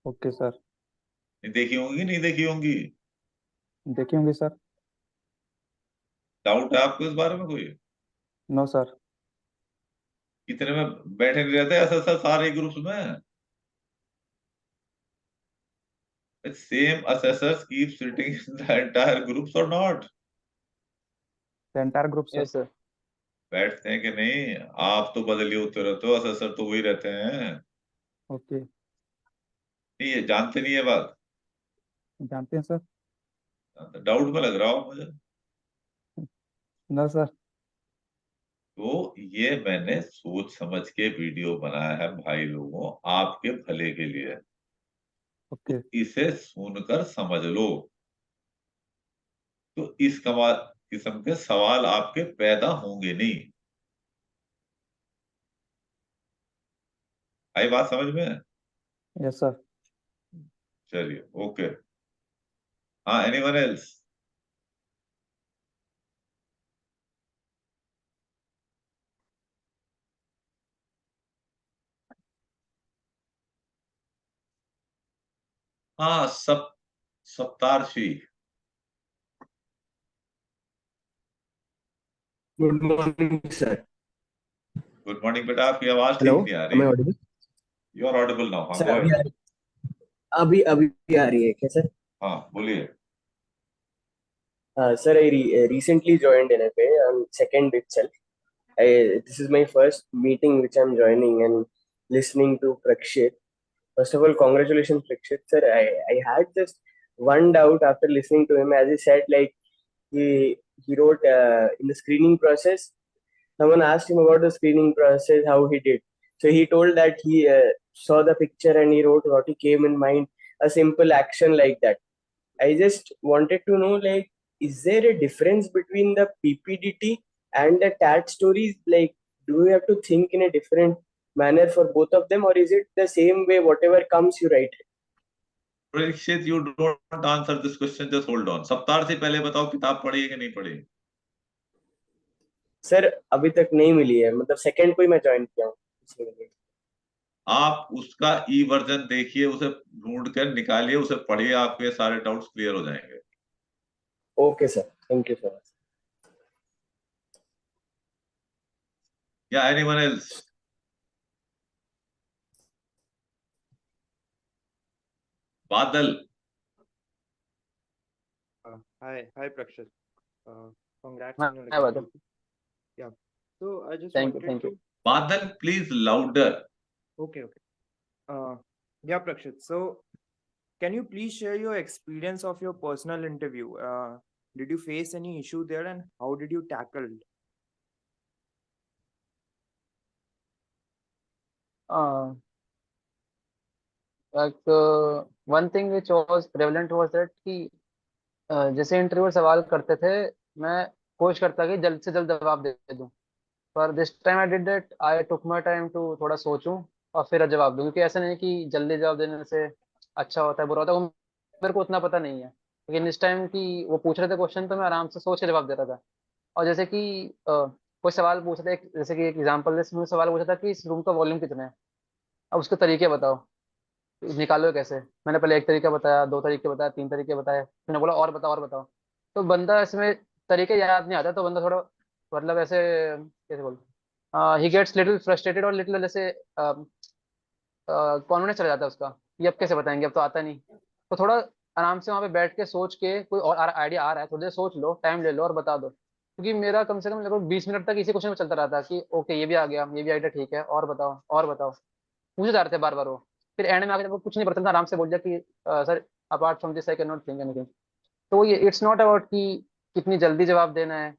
Okay sir. नहीं देखी होंगी, नहीं देखी होंगी? देखी होंगे सर। डाउट है आपको इस बारे में कोई? No sir. इतने में बैठे नहीं रहते ऐसा सारे ग्रुप्स में? Same assessors keep sitting in the entire groups or not? The entire group sir. Yes, sir. बैठते हैं कि नहीं? आप तो बदली होते रहते हो, असेसर तो वही रहते हैं। ओके। नहीं ये जानते नहीं है बात? जानते हैं सर। डाउट में लग रहा हो मुझे। No sir. तो ये मैंने सोच समझ के वीडियो बनाया है भाई लोगों, आपके भले के लिए। ओके। इसे सुनकर समझ लो तो इस किस्म के सवाल आपके पैदा होंगे नहीं। आई बात समझ में? Yes sir. चलिए ओके। हाँ, एनीवन एल्स? हाँ, Saptarshi. Good morning sir. Good morning बेटा, आपकी आवाज हेलो, ठीक नहीं आ एम आई रही। Audible? You are audible now, हाँ सर गो अभी अहेड। आ रही, अभी आ रही है क्या सर? हाँ बोलिए। Sir, I recently joined NFA on second itself. This is my first meeting which I'm joining and listening to Prikshit. First of all, congratulations, Prikshit sir. I had just one doubt after listening to him, as he said, like he wrote in the screening process. Someone asked him about the screening process, how he did. So he told that he saw the picture and he wrote what he came in mind, a simple action like that. I just wanted to know, like, is there a difference between the PPDT and the TAT stories? Like, do you have to think in a different manner for both of them, or is it the same way, whatever comes, you write? Parikshit, you don't answer this question, just hold on. सप्ताह से पहले बताओ किताब पढ़ी है कि नहीं पढ़ी? सर अभी तक नहीं मिली है, मतलब सेकंड को ही मैं ज्वाइन किया हूँ। आप उसका ई वर्जन देखिए, उसे ढूंढ कर निकालिए, उसे पढ़िए, आपके सारे डाउट्स क्लियर हो जाएंगे। Okay sir, thank you so much. या एनीवन एल्स? बादल। Hi, Prikshit. Congrats Hi, on your Badal. exam. Yeah. So I just Thank you, wanted thank to. you. बादल please louder. Okay. Yeah, Prikshit. So can you please share your experience of your personal interview? Did you face any issue there, and how did you tackle it? Uh, like one thing which was prevalent was that कि जैसे interview सवाल करते थे, मैं कोशिश करता कि जल्द से जल्द जवाब दे दूं। पर this time I did that, I took my time to थोड़ा सोचूं और फिर जवाब दूं, क्योंकि ऐसा नहीं है कि जल्दी जवाब देने से अच्छा होता है बुरा होता है, वो मेरे को उतना पता नहीं है। लेकिन इस टाइम की वो पूछ रहे थे क्वेश्चन, तो मैं आराम से सोच के जवाब दे रहा था। और जैसे कि कोई सवाल पूछ रहे थे, जैसे कि एक एग्जाम्पल, जैसे मुझे सवाल पूछा था कि इस रूम का वॉल्यूम कितना है, अब उसके तरीके बताओ, निकालो कैसे। मैंने पहले एक तरीका बताया, दो तरीके बताया, तीन तरीके बताए, मैंने बोला और बताओ और बताओ। तो बंदा इसमें तरीके याद नहीं आता, तो बंदा थोड़ा मतलब ऐसे कैसे बोल, ही गेट्स लिटिल फ्रस्ट्रेटेड और लिटिल जैसे कॉन्फिडेंस चला जाता है उसका, ये अब कैसे बताएंगे, अब तो आता नहीं। तो थोड़ा आराम से वहाँ पे बैठ के सोच के, कोई और आइडिया आ रहा है, थोड़ी देर सोच लो, टाइम ले लो और बता दो। क्योंकि मेरा कम से कम लगभग 20 मिनट तक इसी क्वेश्चन में चलता रहा था कि ओके ये भी आ गया, ये भी आइडिया ठीक है, और बताओ और बताओ, पूछे जा रहे थे बार बार वो। फिर एंड में आके जब वो कुछ नहीं पता था, आराम से बोल दिया कि sir apart from this I can not think anything. तो ये इट्स नॉट अबाउट कि कितनी जल्दी जवाब देना है,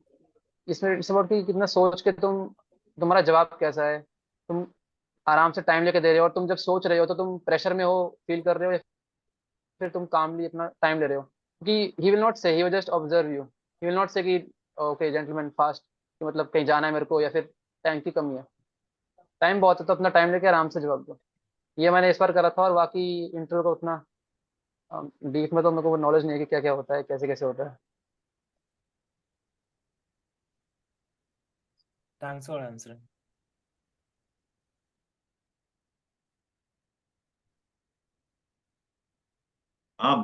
इसमें इट्स अबाउट कि कितना सोच के तुम्हारा जवाब कैसा है, तुम आराम से टाइम लेके दे रहे हो, और तुम जब सोच रहे हो तो तुम प्रेशर में हो, फील कर रहे हो, या फिर तुम कामली अपना टाइम ले रहे हो। क्योंकि ही विल नॉट से, he will just observe you, he will not से कि ओके जेंटलमैन फास्ट, कि मतलब कहीं जाना है मेरे को, या फिर टाइम की कमी है। टाइम बहुत है तो अपना टाइम लेके आराम से जवाब दो। ये मैंने इस बार करा था, और बाकी इंटरव्यू का उतना डीप में तो मेरे को नॉलेज नहीं है कि क्या क्या होता है, कैसे कैसे होता है। Thanks for answering.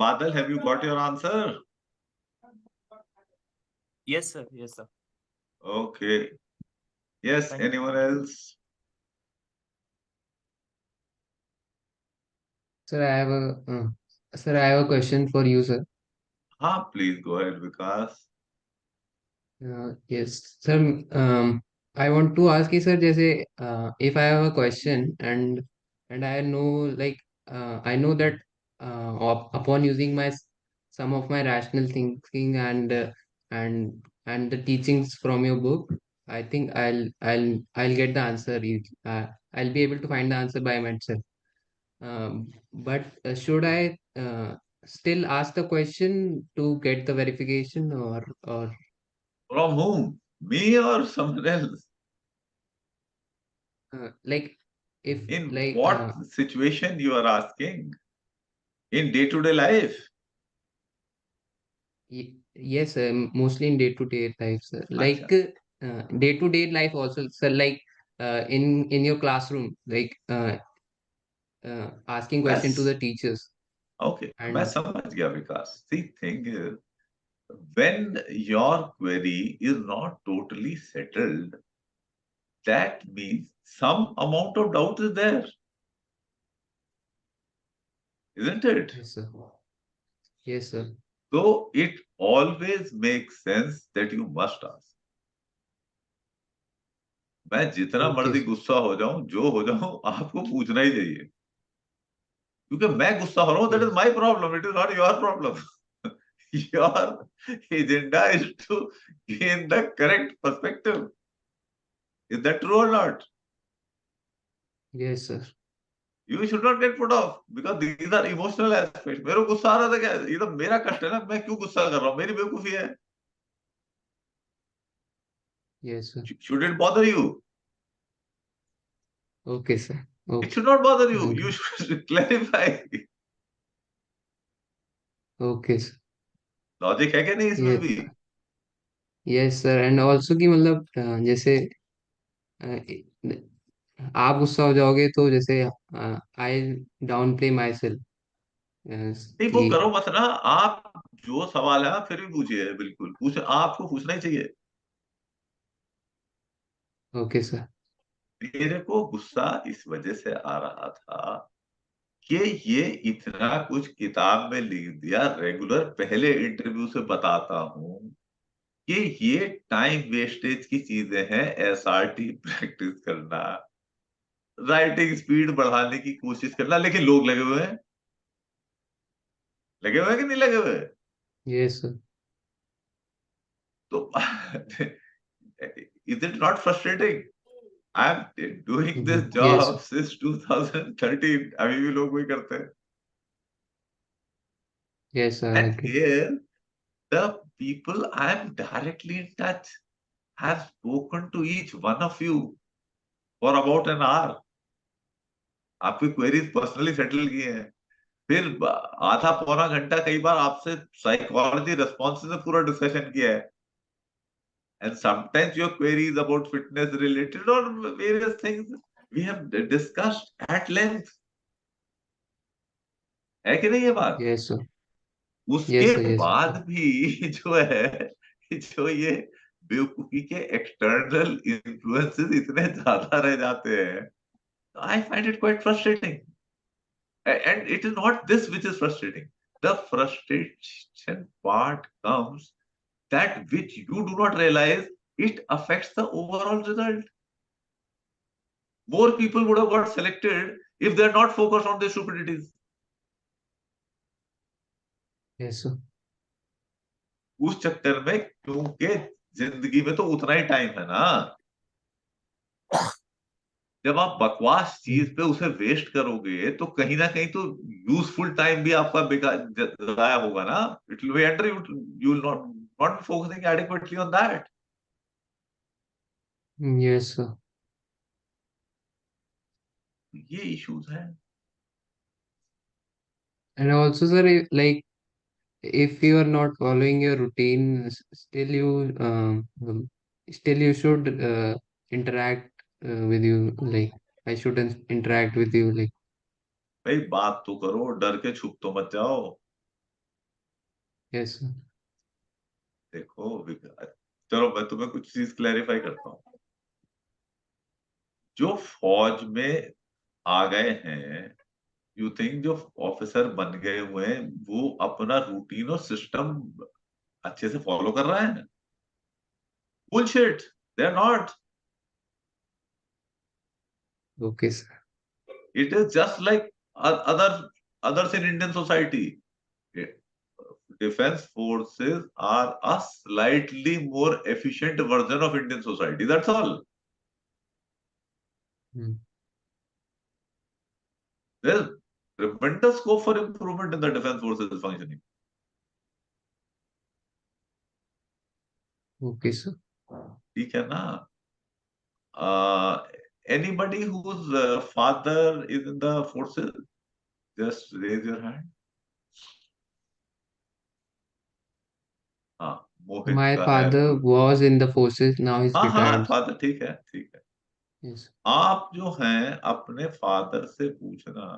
Badal, have you got your answer? Yes, sir. Yes, sir. Okay. Yes, Thank you. anyone else? Sir, I have a question for you, sir. Please go ahead, Vikas. Yes, sir. I want to ask you, sir, जैसे if I have a question and I know like I know that upon using some of my rational thinking and the teachings from your book, I think I'll get the answer. I'll be able to find the answer by myself. But should I still ask the question to get the verification or From whom? Me or someone else? like if In like what situation you are asking? In day-to-day life? yes, mostly in day-to-day life, sir. Like Acha. day-to-day life also, sir. Like in your classroom, like asking question to the Yes. teachers Okay. मैं and समझ गया विकास. The thing is, when your query is not totally settled, that means some amount of doubt is there, isn't it? yes, sir. Yes, sir. So it always makes sense that you must ask. मैं जितना Okay, मर्जी sir. गुस्सा हो जाऊं, जो हो जाऊं, आपको पूछना ही चाहिए, क्योंकि मैं गुस्सा हो रहा हूं, that is Yes. My problem, it is not your problem. Your agenda is to gain the correct perspective. Is that true or not? Yes, sir. You should not get put off because these are emotional aspects. मेरे को गुस्सा आ रहा था, क्या ये तो मेरा कष्ट है ना, मैं क्यों गुस्सा कर रहा हूँ, मेरी बेवकूफी है. Yes, sir. Should it bother you? Okay, sir. It Okay. should not bother you. Thank You you. should clarify. Okay, sir. Logic है क्या नहीं इसमें Yes. भी? यस सर एंड ऑल्सो कि मतलब जैसे आप गुस्सा हो जाओगे तो जैसे आई डाउन प्ले माई सेल्फ नहीं, वो कि करो मत ना. आप जो सवाल है आप फिर भी पूछिए, बिल्कुल पूछ, आपको पूछना ही चाहिए. Okay sir. मेरे को गुस्सा इस वजह से आ रहा था कि ये इतना कुछ किताब में लिख दिया, रेगुलर पहले इंटरव्यू से बताता हूं कि ये टाइम वेस्टेज की चीजें हैं, एसआरटी प्रैक्टिस करना, राइटिंग स्पीड बढ़ाने की कोशिश करना, लेकिन लोग लगे हुए हैं. लगे हुए हैं कि नहीं लगे हुए? Yes sir. तो is it not frustrating? I am doing this yes job since 2013, अभी भी लोग वही करते हैं. Yes, sir. I And agree. here, the people I am directly in touch have spoken to each one of you for about an hour. आपकी queries personally settle किए हैं, फिर आधा पौना घंटा कई बार आपसे साइकोलॉजी रेस्पॉन्स से पूरा डिस्कशन किया है. And sometimes your queries about fitness related or various things we have discussed at length. है कि नहीं ये बात? Yes, sir. उसके Yes, sir. Yes, sir. बाद भी जो है, जो ये बेवकूफी के एक्सटर्नल इन्फ्लुएंसेस इतने ज्यादा रह जाते हैं, I find it quite frustrating. And it is not this which is frustrating. The frustration part comes that which you do not realize it affects the overall result. More people would have got selected if they are not focused on their stupidities. Yes, sir. उस चक्कर में, क्योंकि जिंदगी में तो उतना ही time है ना, जब आप बकवास चीज पे उसे वेस्ट करोगे तो कहीं ना कहीं तो यूजफुल टाइम भी आपका बेकार जाया होगा ना. It will be under, you will not focusing adequately on that. Yes, sir. ये इश्यूज हैं. And also, sir, if you are not following your routine, still you should interact with you. Like, I should interact with you. Like, भाई बात तो करो, डर के छुप तो मत जाओ. yes, sir. देखो चलो मैं तुम्हें कुछ चीज क्लैरिफाई करता हूँ. जो फौज में आ गए हैं, यू थिंक जो ऑफिसर बन गए हुए हैं वो अपना रूटीन और सिस्टम अच्छे से फॉलो कर रहा है? Bullshit, they are not. Okay, sir. It is just like others in Indian society. Defense forces are a slightly more efficient version of Indian society. That's all. Hmm. There's tremendous scope for improvement in the defense forces functioning. Okay, sir. ठीक है ना? Anybody whose father is in the forces, just raise your hand. हाँ, मोहित My का है. father was in the forces. Now he's हाँ हाँ, retired. Father ठीक है, ठीक है. Yes. आप जो हैं अपने फादर से पूछना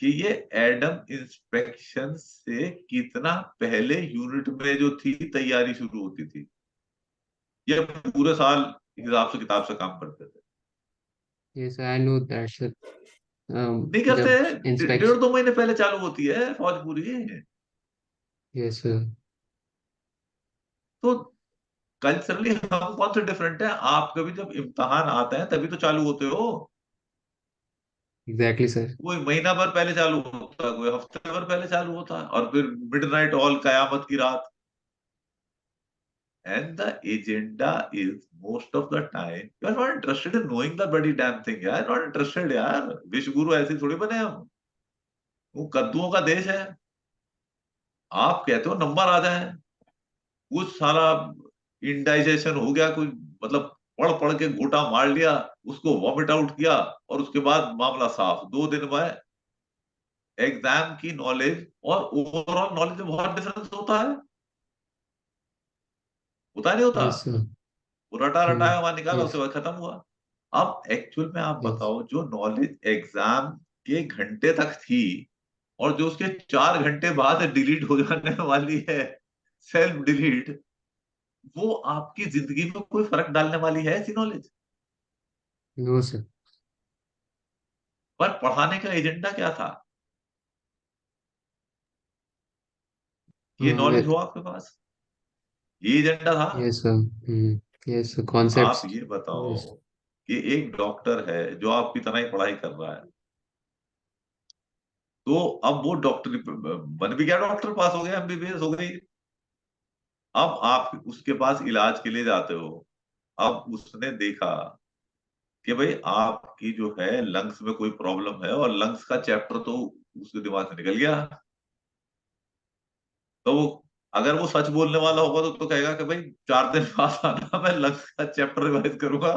कि ये एडम इंस्पेक्शन से कितना पहले यूनिट में जो थी तैयारी शुरू होती थी, ये पूरे साल हिसाब से किताब से काम करते थे? Yes, I know that, sir. नहीं करते. The डेढ़ inspection. 2 महीने पहले चालू होती है फौज पूरी. Yes, sir. तो कल्चरली हम कौन से डिफरेंट है? आप कभी जब इम्तिहान आते हैं तभी तो चालू होते हो. Exactly, sir. कोई महीना भर पहले चालू होता है, कोई हफ्ते भर पहले चालू होता है, और फिर मिडनाइट ऑल, कयामत की रात. And the agenda is most of the time you are not interested in knowing the bloody damn thing. यार not interested यार. विश्व गुरु ऐसे थोड़ी बने हम. वो कद्दुओं का देश है. आप कहते हो नंबर आ जाए, कुछ सारा इंडाइजेशन हो गया, कुछ मतलब पढ़ पढ़ के घूटा मार लिया, उसको वॉमिट आउट किया, और उसके बाद मामला साफ. 2 दिन में एग्जाम की नॉलेज और ओवरऑल नॉलेज में बहुत डिफरेंस होता है. होता नहीं होता? Yes, sir. वो रटा रटाया वहां निकाला, Yes. उसके बाद खत्म हुआ. अब एक्चुअल में आप Yes. बताओ, जो नॉलेज एग्जाम के घंटे तक थी और जो उसके 4 घंटे बाद डिलीट हो जाने वाली है, सेल्फ डिलीट, वो आपकी जिंदगी में कोई फर्क डालने वाली है ऐसी नॉलेज? No, sir. पर पढ़ाने का एजेंडा क्या था? ये नॉलेज हो आपके पास? ये एजेंडा था? Yes, sir. Yes, sir. आप Concepts. ये बताओ Yes. कि एक डॉक्टर है जो आपकी तरह ही पढ़ाई कर रहा है, तो अब वो डॉक्टर बन भी गया, डॉक्टर पास हो गया, एमबीबीएस हो गई. अब आप उसके पास इलाज के लिए जाते हो. अब उसने देखा कि भाई आपकी जो है लंग्स में कोई प्रॉब्लम है, और लंग्स का चैप्टर तो उसके दिमाग से निकल गया. तो वो अगर वो सच बोलने वाला होगा तो कहेगा कि भाई 4 दिन बाद आना, मैं लंच का चैप्टर रिवाइज करूंगा।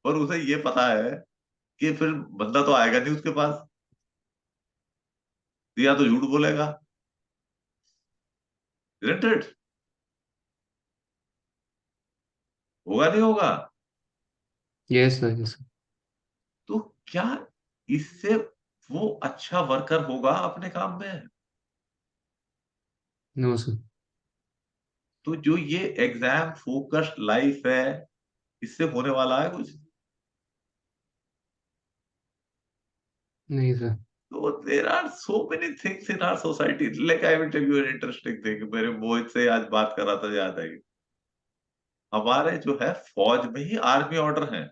और उसे ये पता है कि फिर बंदा तो आएगा नहीं उसके पास, तो या तो झूठ बोलेगा, isn't it? होगा नहीं होगा? Yes, sir. Yes, sir. तो क्या इससे वो अच्छा वर्कर होगा अपने काम में? No, sir. तो जो ये एग्जाम फोकस्ड लाइफ है, इससे होने वाला है कुछ? नहीं, sir. तो there are so many things in our society. Like I will tell you an interesting thing. मेरे मोहित से आज बात कर रहा था, याद आई। हमारे जो है फौज में ही आर्मी ऑर्डर है,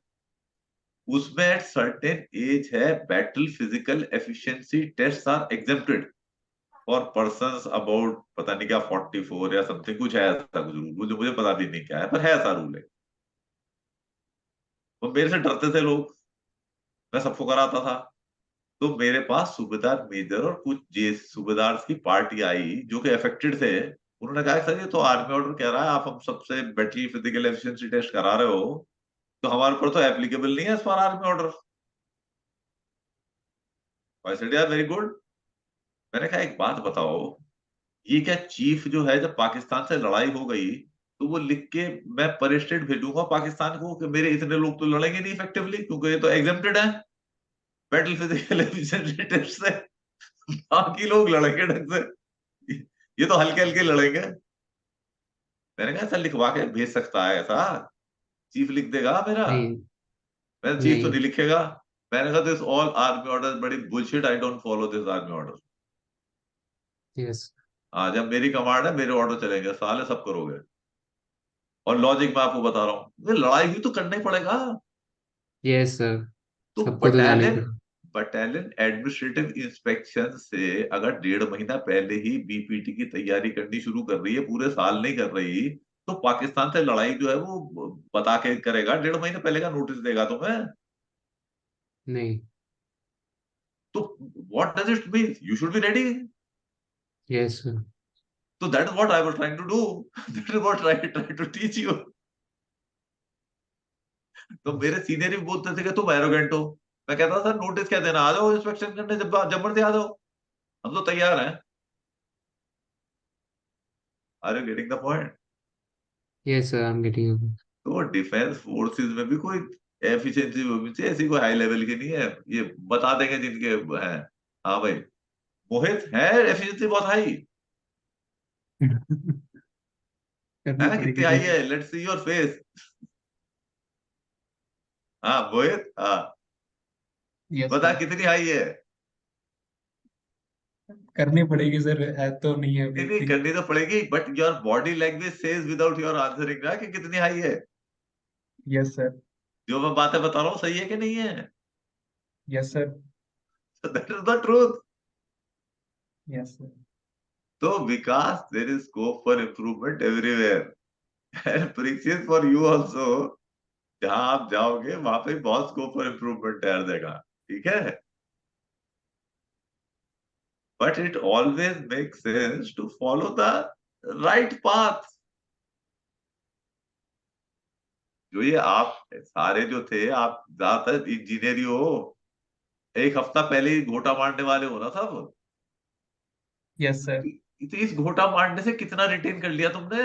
उसमें एट सर्टेन एज है battle physical efficiency test are exempted for persons about, पता नहीं क्या 44 या समथिंग कुछ है ऐसा कुछ रूल, मुझे मुझे पता भी नहीं क्या है, पर है ऐसा रूल है। तो मेरे से डरते थे लोग, मैं सबको कराता था। तो मेरे पास सूबेदार मेजर और कुछ जे सूबेदार की पार्टी आई जो कि अफेक्टेड थे। उन्होंने कहा सर ये तो आर्मी ऑर्डर कह रहा है, आप हम सबसे बैटल फिजिकल एफिशिएंसी टेस्ट करा रहे हो, तो हमारे ऊपर तो एप्लीकेबल नहीं है इस पर आर्मी ऑर्डर। आई सेड यार वेरी गुड। मैंने कहा एक बात बताओ, ये क्या चीफ जो है जब पाकिस्तान से लड़ाई हो गई तो वो लिख के मैं पर स्टेट भेजूंगा पाकिस्तान को कि मेरे इतने लोग तो लड़ेंगे नहीं इफेक्टिवली क्योंकि ये तो एग्जेम्प्टेड है बैटल फिजिकल एफिशिएंसी टेस्ट से, बाकी लोग लड़ेंगे ढंग से, ये तो हल्के हल्के लड़ेंगे। मैंने कहा ऐसा लिखवा के भेज सकता है ऐसा? चीफ लिख देगा मेरा? नहीं, मैंने चीफ तो नहीं. नहीं लिखेगा। मैंने कहा दिस ऑल आर्मी ऑर्डर बड़ी bullshit, I don't follow this army order. Yes. हाँ, जब मेरी कमांड है मेरे ऑर्डर चलेंगे, साले सब करोगे। और लॉजिक मैं आपको बता रहा हूँ, ये लड़ाई भी तो करना ही पड़ेगा। Yes, sir. तो सबको तो जाना ही बटालियन पड़ा. बटालियन एडमिनिस्ट्रेटिव इंस्पेक्शन से अगर 1.5 महीना पहले ही बीपीटी की तैयारी करनी शुरू कर रही है, पूरे साल नहीं कर रही, तो पाकिस्तान से लड़ाई जो है वो बता के करेगा, 1.5 महीने पहले का नोटिस देगा तुम्हें। नहीं. तो what does it mean? You should be ready. Yes, sir. तो that is what I was trying to do, that is what I trying to teach you. तो मेरे सीनियर भी बोलते थे कि तुम एरोगेंट हो। मैं कहता था सर नोटिस क्या देना, आ जाओ इंस्पेक्शन करने, जब जब मर्जी आ जाओ, हम तो तैयार हैं। Are you getting the point? Yes, sir. I'm getting you. तो डिफेंस फोर्सेस में भी कोई एफिशिएंसी होनी चाहिए, ऐसी कोई हाई लेवल की नहीं है। ये बता देंगे जिनके हैं। हाँ भाई, मोहित है एफिशिएंसी बहुत हाई करनी है, कितनी पड़ेगी हाई सर. है? Let's see your face. हाँ मोहित, हाँ यस बता सर. कितनी हाई है? करनी पड़ेगी सर, है तो नहीं है नहीं अभी नहीं, इतनी. करनी तो पड़ेगी, but your body language says without your answering ना कि कितनी हाई है। Yes sir. जो मैं बातें बता रहा हूँ सही है कि नहीं है? Yes sir. That is the truth. Yes sir. तो Vikas, there is scope for improvement everywhere and Parikshit for you also. जहां आप जाओगे वहां पे बहुत स्कोप फॉर इम्प्रूवमेंट है हर जगह, ठीक है? But it always make sense to follow the right path. जो ये आप सारे जो थे, आप ज्यादातर इंजीनियर ही हो, एक हफ्ता पहले ही घोटा मारने वाले हो ना सब। Yes sir. तो इस घोटा मारने से कितना रिटेन कर लिया तुमने?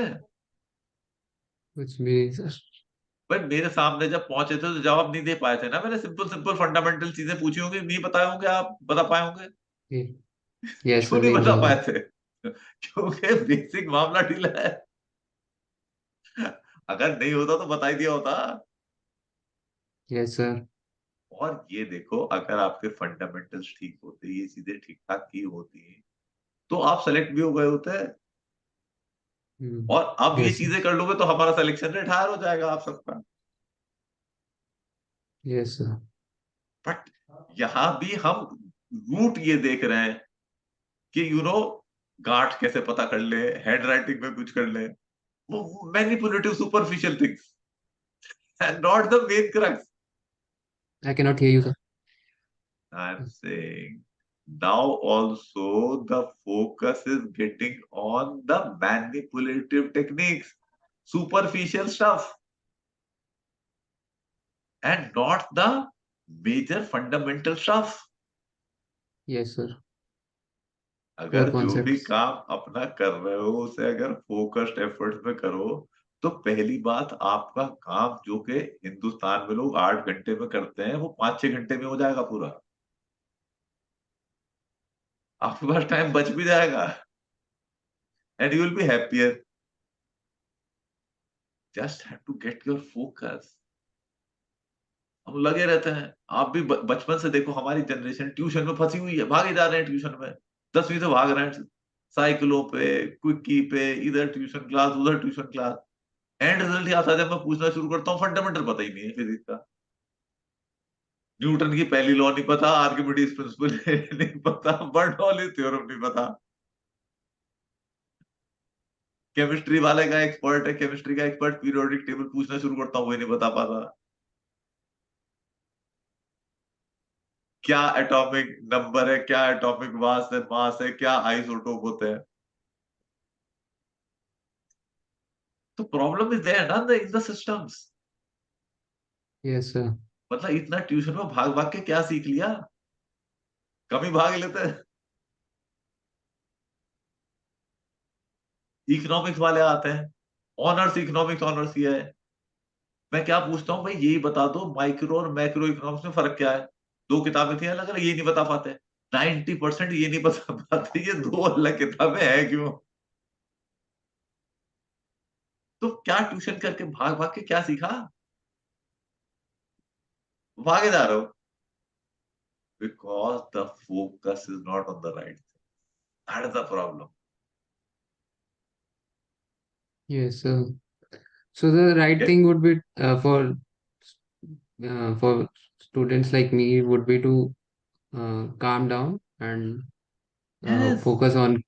कुछ भी नहीं, सर. भाई मेरे सामने जब पहुंचे थे तो जवाब नहीं दे पाए थे ना, मैंने सिंपल सिंपल फंडामेंटल चीजें पूछी होंगी, नहीं बताए होंगे, आप बता पाए होंगे? यस क्यों सर, नहीं नहीं बता बोल पाए रहे. थे? क्योंकि बेसिक मामला ढीला है। अगर नहीं होता तो बता ही दिया होता। Yes sir. और ये देखो, अगर आपके फंडामेंटल्स ठीक होते, ये चीजें ठीक ठाक की होती, तो आप सेलेक्ट भी हो गए होते। और अब ये यस सर. चीजें कर लोगे तो हमारा सिलेक्शन रेट हायर हो जाएगा आप सबका। Yes sir. बट यहां भी हम रूट ये देख रहे हैं कि गांठ कैसे पता कर ले, हैंड राइटिंग में कुछ कर ले, वो manipulative superficial things and not the main crux. I cannot hear you, sir. I am saying Now also the focus is getting on the manipulative techniques, superficial stuff, and not the major fundamental stuff. Yes, sir. अगर Core जो भी concepts. काम अपना कर रहे हो उसे अगर फोकस्ड एफर्ट्स में करो, तो पहली बात आपका काम जो कि हिंदुस्तान में लोग 8 घंटे में करते हैं, वो 5-6 घंटे में हो जाएगा पूरा। आपके पास टाइम बच भी जाएगा and you will be happier. Just have to get your focus. हम लगे रहते हैं, आप भी बचपन से देखो, हमारी जनरेशन ट्यूशन में फंसी हुई है, भागे जा रहे हैं ट्यूशन में, 10वीं से भाग रहे हैं, साइकिलों पे, क्विकी पे, इधर ट्यूशन क्लास उधर ट्यूशन क्लास। एंड रिजल्ट ही आता है जब मैं पूछना शुरू करता हूँ, फंडामेंटल पता ही नहीं है फिजिक्स का, न्यूटन की पहली लॉ नहीं पता, आर्किमिडीज प्रिंसिपल नहीं पता, बर्नौली थ्योरम नहीं पता। केमिस्ट्री वाले का एक्सपर्ट है, केमिस्ट्री का एक्सपर्ट, पीरियोडिक टेबल पूछना शुरू करता हूँ, वही नहीं बता पाता। क्या एटॉमिक नंबर है, क्या एटॉमिक मास है, क्या आइसोटोप होते हैं। तो प्रॉब्लम इज देयर ना in the systems. Yes, sir. मतलब इतना ट्यूशन में भाग भाग के क्या सीख लिया, कम ही भाग लेते हैं। इकोनॉमिक्स वाले आते हैं, ऑनर्स इकोनॉमिक्स ऑनर्स किया है, मैं क्या पूछता हूँ भाई यही बता दो माइक्रो और मैक्रो इकोनॉमिक्स में फर्क क्या है। 2 किताबें थी अलग अलग, ये नहीं बता पाते। 90% ये नहीं बता पाते, ये 2 अलग किताबें हैं क्यों। तो क्या ट्यूशन करके भाग भाग के क्या सीखा, भागे जा रहे हो, because the focus is not on the right, that is the problem. Yes, sir. So the right thing would be for students like me would be to calm down and yes, focus on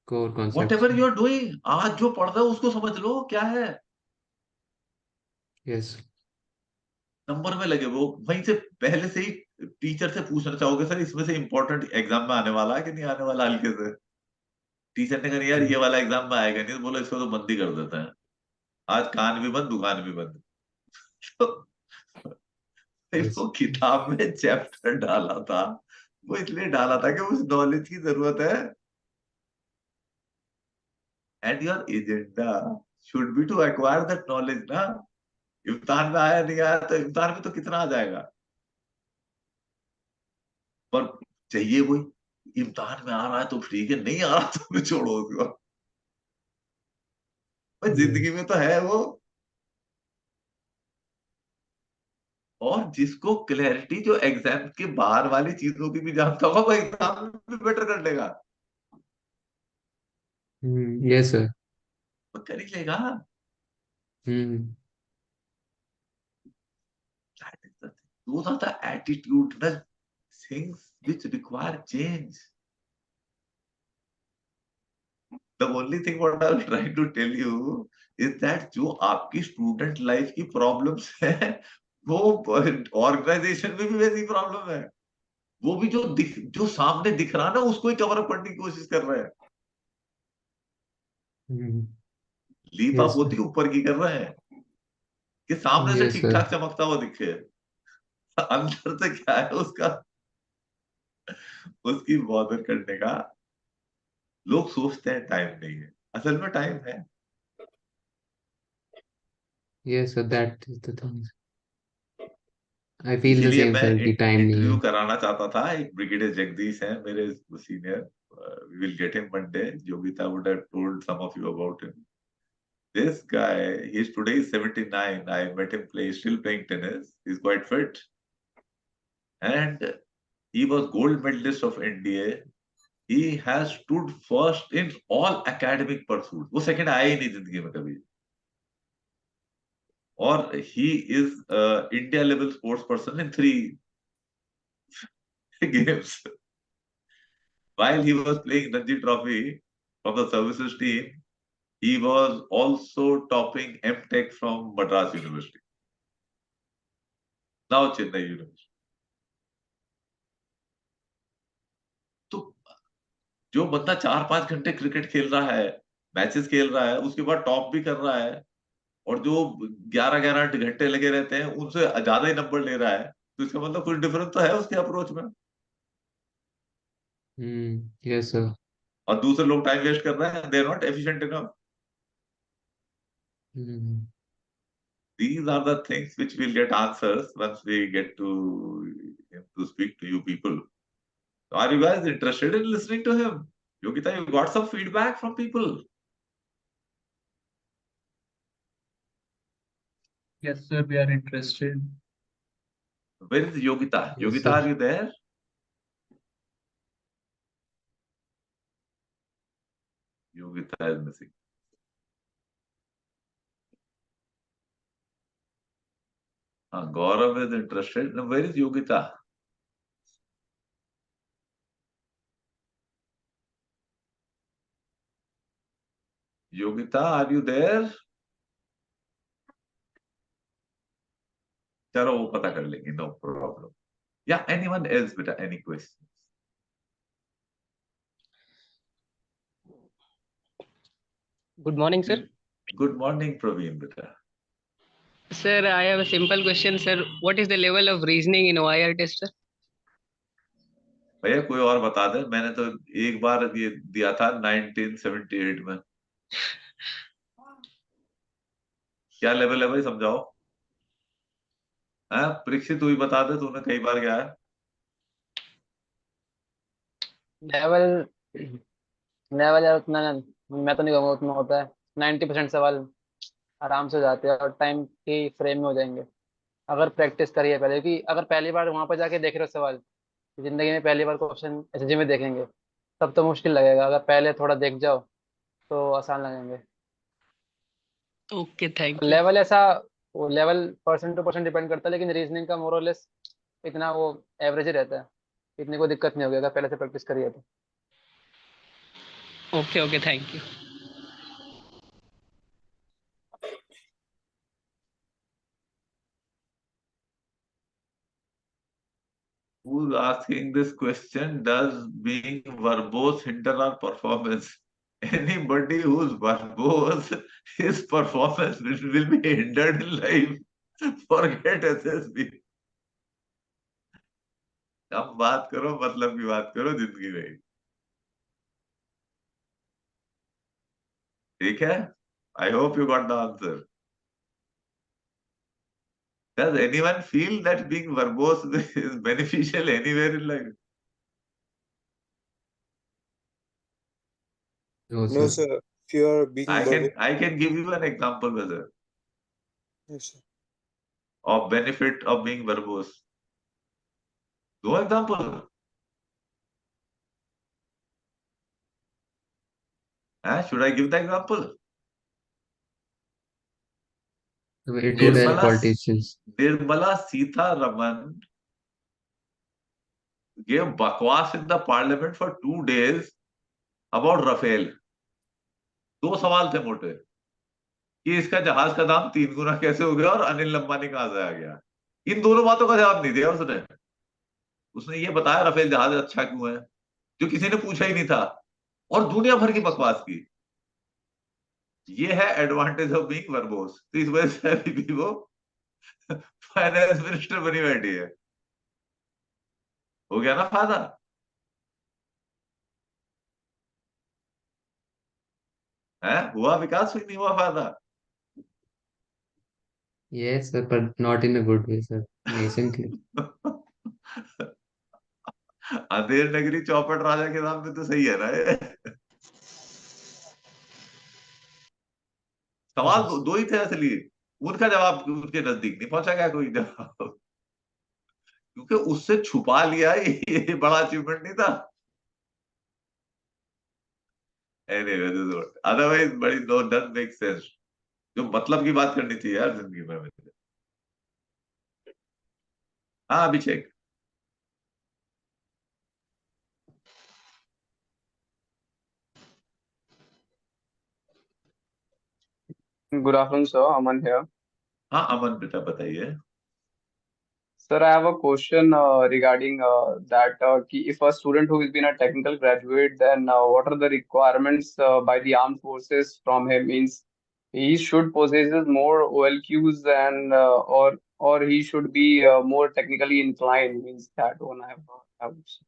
core what concepts. Ever you are doing, आज जो पढ़ रहे हो उसको समझ लो क्या है, Yes. Number में लगे वो, वहीं से पहले से ही टीचर से पूछना चाहोगे सर इसमें से इंपॉर्टेंट एग्जाम में आने वाला है कि नहीं आने वाला, हल्के से। टीचर ने कहा यार ये वाला एग्जाम में आएगा नहीं, तो बोलो इसको तो बंद ही कर देते हैं, आज कान भी बंद दुकान भी बंद। तो Yes. वो किताब में चैप्टर डाला था, वो इसलिए डाला था कि उस नॉलेज की जरूरत है, and your agenda should be to acquire that knowledge ना। इम्तिहान में आया नहीं आया, तो इम्तिहान में तो कितना आ जाएगा, पर चाहिए वही। इम्तिहान में आ रहा है तो ठीक है, नहीं आ रहा तो भी छोड़ो उसको, भाई जिंदगी में तो है वो। और जिसको क्लैरिटी जो एग्जाम के बाहर वाली चीजों की भी जानता होगा, वो एग्जाम में भी बेटर कर लेगा, Yes, sir. वो कर ही लेगा। Hmm. That is the thing. Those are the attitudinal things which require change. The only thing what I was trying to tell you is that जो आपकी स्टूडेंट लाइफ की प्रॉब्लम्स है, वो ऑर्गेनाइजेशन में भी वैसी प्रॉब्लम है। वो भी जो सामने दिख रहा है ना, उसको ही कवर अप करने की कोशिश कर रहे हैं। लीप अप Yes, होती sir. ऊपर की कर रहे हैं कि सामने से Yes, ठीक sir. ठाक चमकता हुआ दिखे, अंदर से क्या है उसका, उसकी बॉदर करने का। लोग सोचते हैं टाइम नहीं है, असल में टाइम है। Yes, sir. That is the thing. I feel the इसीलिए same, मैं sir, कि time नहीं इंटरव्यू है. कराना चाहता था। एक ब्रिगेडियर जगदीश हैं मेरे senior, we will get him one day. Yogita would have told some of you about him. This guy, he's today is 79. I met him play, he's still playing tennis. He's quite fit. And he was gold medalist of India. He has stood first in all academic pursuits. वो second आया ही नहीं जिंदगी में कभी। और he is India level sports person in 3 games. While he was playing Ranji Trophy from the services team, he was also topping M.Tech from Madras University, now Chennai University. जो बंदा 4-5 घंटे क्रिकेट खेल रहा है, मैचेस खेल रहा है, उसके बाद टॉप भी कर रहा है, और जो 11-11 घंटे लगे रहते हैं उनसे ज्यादा ही नंबर ले रहा है, तो इसका मतलब कुछ डिफरेंस तो है उसके अप्रोच में। Yes sir. और दूसरे लोग टाइम वेस्ट कर रहे हैं, they are not efficient enough. These are the things which will get answers once we get to speak to you people. So are you guys interested in listening to him? Yogita, you got some feedback from people? Yes, sir, we are interested. Where is Yogita? Yes, Yogita, sir. are you there? Yogita is missing. Gaurav is interested. Now, where is Yogita? Yogita, are you there? चलो वो पता कर लेंगे, no problem. Yeah, anyone else, beta? Any questions? Good morning, sir. Good morning, Praveen, beta. Sir, I have a simple question, sir. What is the level of reasoning in OIR test, sir? भैया कोई और बता दे, मैंने तो एक बार ये दिया था 1978 में। क्या लेवल है भाई, समझाओ। हाँ परीक्षित, तू ही बता दे, तूने कई बार गया है। लेवल लेवल यार उतना मैं तो नहीं कहूँगा उतना होता है। 90% सवाल आराम से हो जाते हैं और टाइम की फ्रेम में हो जाएंगे, अगर प्रैक्टिस करिए पहले। क्योंकि अगर पहली बार वहां पर जाके देख रहे हो सवाल, जिंदगी में पहली बार क्वेश्चन एसएसजी में देखेंगे, तब तो मुश्किल लगेगा। अगर पहले थोड़ा देख जाओ तो आसान लगेंगे। Okay, thank you. लेवल ऐसा, वो level person to person depend करता है, लेकिन रीजनिंग का मोर और लेस इतना वो एवरेज ही रहता है, इतनी कोई दिक्कत नहीं होगी अगर पहले से प्रैक्टिस करिए तो। Okay, thank you. Who's asking this question? Does being verbose hinder our performance? Anybody who's verbose, his performance will be hindered in life. Forget SSB. कम बात करो, मतलब की बात करो जिंदगी में। ठीक है? I hope you got the answer. Does anyone feel that being verbose is beneficial anywhere in life? No, No, sir. sir. If you are being I can give you an example, whether Yes, sir. of benefit of being verbose. No example. Should I give the example? It would help politicians. Nirmala Sitharaman gave bakwas in the parliament for 2 days about Rafale. 2 सवाल थे मोटे कि इसका जहाज का दाम 3 गुना कैसे हो गया और अनिल अंबानी कहां से आ गया। इन दोनों बातों का जवाब नहीं दिया उसने। उसने ये बताया राफेल जहाज अच्छा क्यों है, जो किसी ने पूछा ही नहीं था, और दुनिया भर की बकवास की। ये है एडवांटेज ऑफ बीइंग वर्बोस। तो इस वजह से अभी भी वो फाइनेंस मिनिस्टर बनी बैठी है। हो गया ना फायदा। हुआ विकास, भी नहीं हुआ फायदा। Yes, sir, but not in a good way, sir. Recently. Andher Nagari चौपट राजा के नाम पे तो सही है ना ये। सवाल दो ही थे असली, उनका जवाब उनके नजदीक नहीं पहुंचा गया कोई जवाब, क्योंकि उससे छुपा लिया ये बड़ा अचीवमेंट नहीं था। अदरवाइज बड़ी नो डन मेक सेंस। जो मतलब की बात करनी चाहिए यार जिंदगी में। हाँ अभिषेक। Good afternoon, sir. Aman here. हाँ अमन बेटा बताइए। Sir, I have a question regarding that. If a student who has been a technical graduate, then what are the requirements by the armed forces from him? Means he should possesses more OLQs and or he should be more technically inclined. Means that one I would say.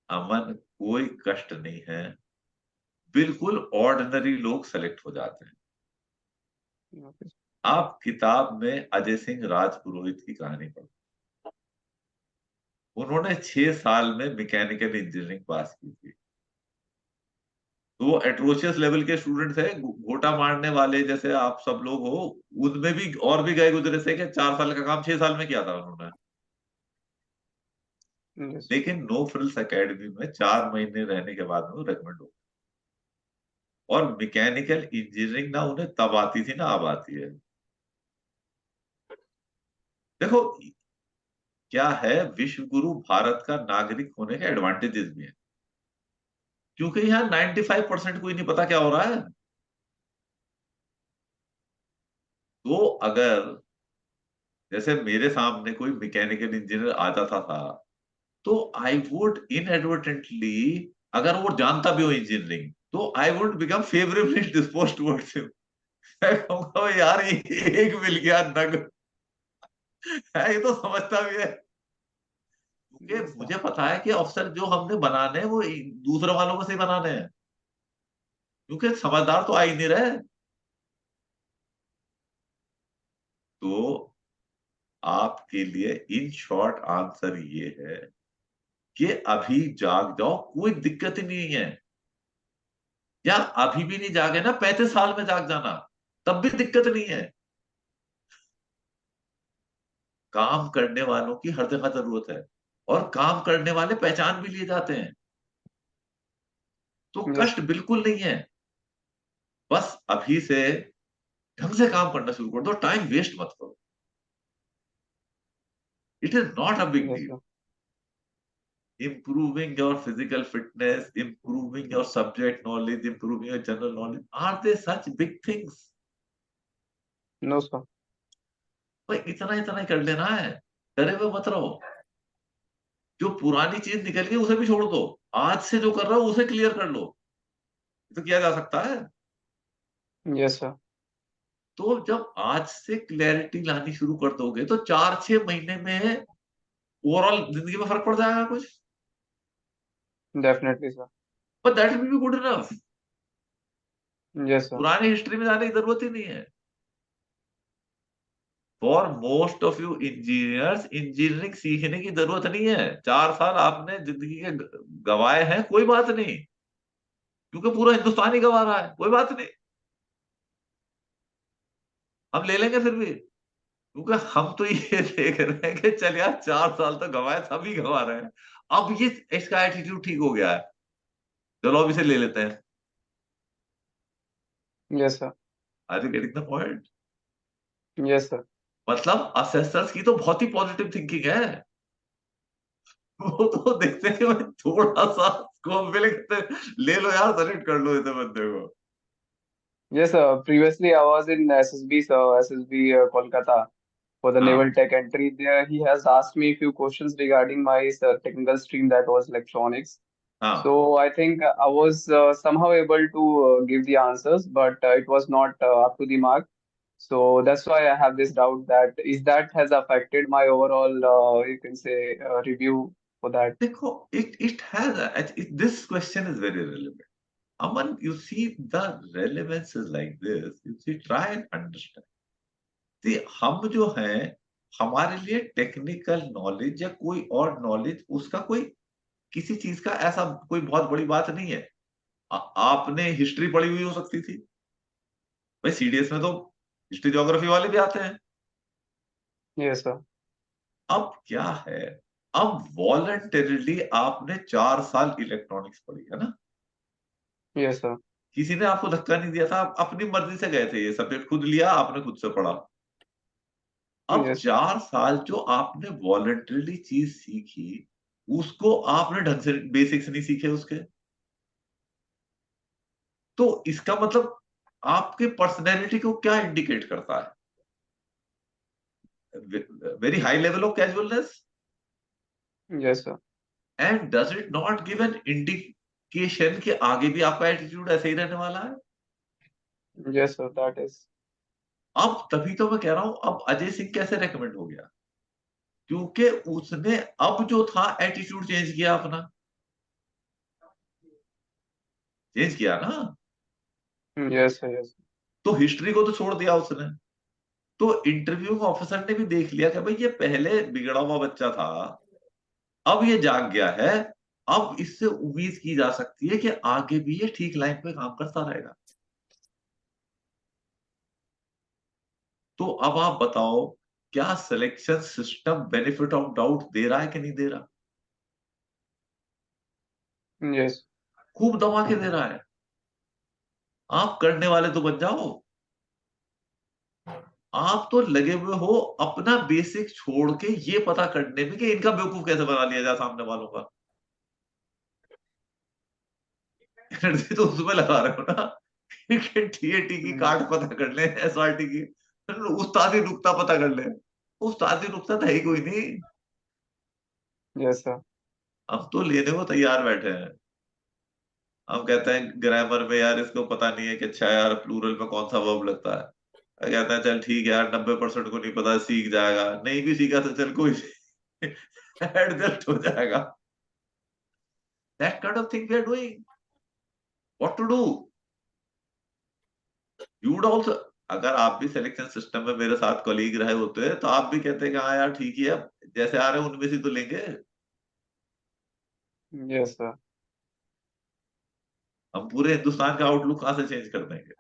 अमन, कोई कष्ट नहीं है, बिल्कुल ordinary लोग select हो जाते हैं। Okay. आप किताब में अजय सिंह राजपुरोहित की कहानी पढ़ो, उन्होंने 6 साल में मैकेनिकल इंजीनियरिंग पास की थी। तो वो एट्रोशियस लेवल के स्टूडेंट थे, घोटा मारने वाले जैसे आप सब लोग हो, उनमें भी और भी गए गुजरे थे कि 4 साल का काम 6 साल में किया था उन्होंने। Yes. लेकिन नो फ्रिल्स एकेडमी में 4 महीने रहने के बाद में वो रेकमेंड हो, और मैकेनिकल इंजीनियरिंग ना उन्हें तब आती थी ना अब आती है। देखो क्या है, विश्व गुरु भारत का नागरिक होने के एडवांटेजेस भी हैं, क्योंकि यहाँ 95% को ही नहीं पता क्या हो रहा है। तो अगर जैसे मेरे सामने कोई मैकेनिकल इंजीनियर आ जाता था, तो आई वुड इनएडवर्टेंटली, अगर वो जानता भी हो इंजीनियरिंग, तो I would become favourably disposed towards him. मैं कहूंगा यार ये एक मिल गया नग है, ये तो समझता भी है, क्योंकि मुझे पता है कि अफसर जो हमने बनाने हैं वो दूसरे वालों को से ही बनाने हैं, क्योंकि समझदार तो आ ही नहीं रहे। तो आपके लिए इन शॉर्ट आंसर ये है कि अभी जाग जाओ, कोई दिक्कत ही नहीं है। या अभी भी नहीं जागे ना, 35 साल में जाग जाना, तब भी दिक्कत नहीं है। काम करने वालों की हर जगह जरूरत है, और काम करने वाले पहचान भी लिए जाते हैं। तो Yes. कष्ट बिल्कुल नहीं है, बस अभी से ढंग से काम करना शुरू कर दो, टाइम वेस्ट मत करो। It is not a big Yes, deal. sir. Improving your physical fitness, improving your subject knowledge, improving your general knowledge, are they such big things? No, sir. भाई इतना इतना ही कर लेना है, डरे हुए मत रहो। जो पुरानी चीज निकल गई उसे भी छोड़ दो, आज से जो कर रहा हो उसे क्लियर कर लो। तो किया जा सकता है। Yes, sir. तो जब आज से क्लैरिटी लानी शुरू कर दोगे, तो 4-6 महीने में ओवरऑल जिंदगी में फर्क पड़ जाएगा कुछ। Definitely, sir. But that will be good enough. Yes, sir. पुरानी हिस्ट्री में जाने की जरूरत ही नहीं है। For most of you engineers, engineering सीखने की जरूरत नहीं है। 4 साल आपने जिंदगी के गवाए हैं, कोई बात नहीं, क्योंकि पूरा हिंदुस्तान ही गवा रहा है, कोई बात नहीं, हम ले लेंगे फिर भी। क्योंकि हम तो ये देख रहे हैं कि चल यार 4 साल तो गवाए, सभी गवा रहे हैं, अब ये इसका एटीट्यूड ठीक हो गया है, चलो अब इसे ले लेते हैं। Yes, sir. Are you getting the point? Yes, sir. मतलब असेसर्स की तो बहुत ही पॉजिटिव थिंकिंग है। वो तो देखते हैं भाई थोड़ा सा स्कोप मिले, कहते हैं, ले लो यार, सेलेक्ट कर लो इस बंदे को। Yes, sir. Previously, I was in SSB, sir, SSB Kolkata for the हाँ naval tech entry. There, he has asked me a few questions regarding my technical stream, that was electronics. हाँ, So I think I was somehow able to give the answers, but it was not up to the mark. So that's why I have this doubt that has affected my overall, you can say, review for that. देखो it has this question is very relevant. Aman, you see the relevance is like this. You see, try and understand. See, हम जो हैं, हमारे लिए technical knowledge या कोई और knowledge, उसका कोई किसी चीज का ऐसा कोई बहुत बड़ी बात नहीं है। आपने हिस्ट्री पढ़ी हुई हो सकती थी भाई, सीडीएस में तो हिस्ट्री ज्योग्राफी वाले भी आते हैं। Yes, sir. अब क्या है, अब वॉलंटरीली आपने 4 साल इलेक्ट्रॉनिक्स पढ़ी है ना, Yes, sir. किसी ने आपको धक्का नहीं दिया था, आप अपनी मर्जी से गए थे, ये सब्जेक्ट खुद लिया आपने, खुद से पढ़ा। अब Yes, 4 साल जो आपने वॉलंटरीली चीज सीखी, उसको आपने ढंग से बेसिक्स नहीं सीखे उसके, तो इसका मतलब आपके पर्सनैलिटी को क्या इंडिकेट करता है? very high level of casualness? Yes, sir. And does it not give an indication कि आगे भी आपका एटीट्यूड ऐसे ही रहने वाला है? Yes, sir. That is. अब तभी तो मैं कह रहा हूं, अब अजय सिंह कैसे रेकमेंड हो गया? क्योंकि उसने अब जो था एटीट्यूड चेंज किया, अपना चेंज किया ना। Yes, sir. Yes. तो हिस्ट्री को तो छोड़ दिया उसने। तो इंटरव्यूइंग ऑफिसर ने भी देख लिया कि भाई ये पहले बिगड़ा हुआ बच्चा था, अब ये जाग गया है, अब इससे उम्मीद की जा सकती है कि आगे भी ये ठीक लाइन पे काम करता रहेगा। तो अब आप बताओ, क्या selection system benefit of doubt दे रहा है कि नहीं दे रहा? Yes. खूब दबा के दे रहा है। आप करने वाले तो बन जाओ। आप तो लगे हुए हो अपना बेसिक छोड़ के ये पता करने में कि इनका बेवकूफ कैसे बना लिया जाए सामने वालों का। एनर्जी तो उसमें लगा रहे हो ना कि टीएटी की काट पता कर ले, एसआरटी की उस्तादी नुक्ता पता कर ले। उस्तादी नुक्ता तो है ही कोई नहीं। Yes, sir. हम तो लेने को तैयार बैठे हैं। हम कहते हैं ग्रामर में यार इसको पता नहीं है कि अच्छा यार प्लूरल में कौन सा वर्ब लगता है। कहता है चल ठीक है यार 90% को नहीं पता, सीख जाएगा। नहीं भी सीखा तो चल कोई एडजस्ट हो जाएगा। That kind of thing we are doing. What to do? You would also, अगर आप भी सिलेक्शन सिस्टम में मेरे साथ कलीग रहे होते तो आप भी कहते कि हाँ यार ठीक ही है, जैसे आ रहे हैं उनमें से तो लेंगे। Yes, sir. हम पूरे हिंदुस्तान का आउटलुक कहां से चेंज कर देंगे?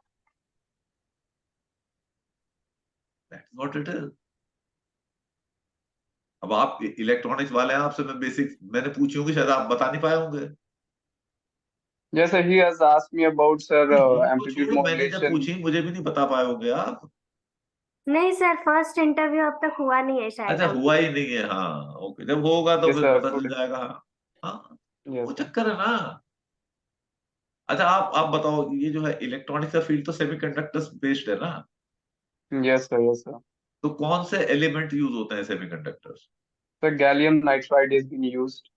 That's what it is. अब आप इलेक्ट्रॉनिक्स वाले हैं, आपसे मैं बेसिक मैंने पूछी होंगी, शायद आप बता नहीं पाए होंगे। Yes, sir. He has asked me about, sir, उनको amplitude छोड़ो, मैंने जब modulation. पूछी मुझे भी नहीं बता पाए होंगे आप। नहीं सर, फर्स्ट इंटरव्यू अब तक हुआ नहीं है शायद। अच्छा, हुआ ही नहीं है। हाँ ओके, जब होगा तो Yes, फिर sir. पता चल Today. जाएगा। हाँ Yes, वो sir. चक्कर है ना। अच्छा आप बताओ, ये जो है इलेक्ट्रॉनिक्स का फील्ड तो सेमीकंडक्टर्स बेस्ड है ना। Yes, sir. Yes, sir. तो कौन से एलिमेंट यूज होते हैं semiconductors? So gallium nitride is being used.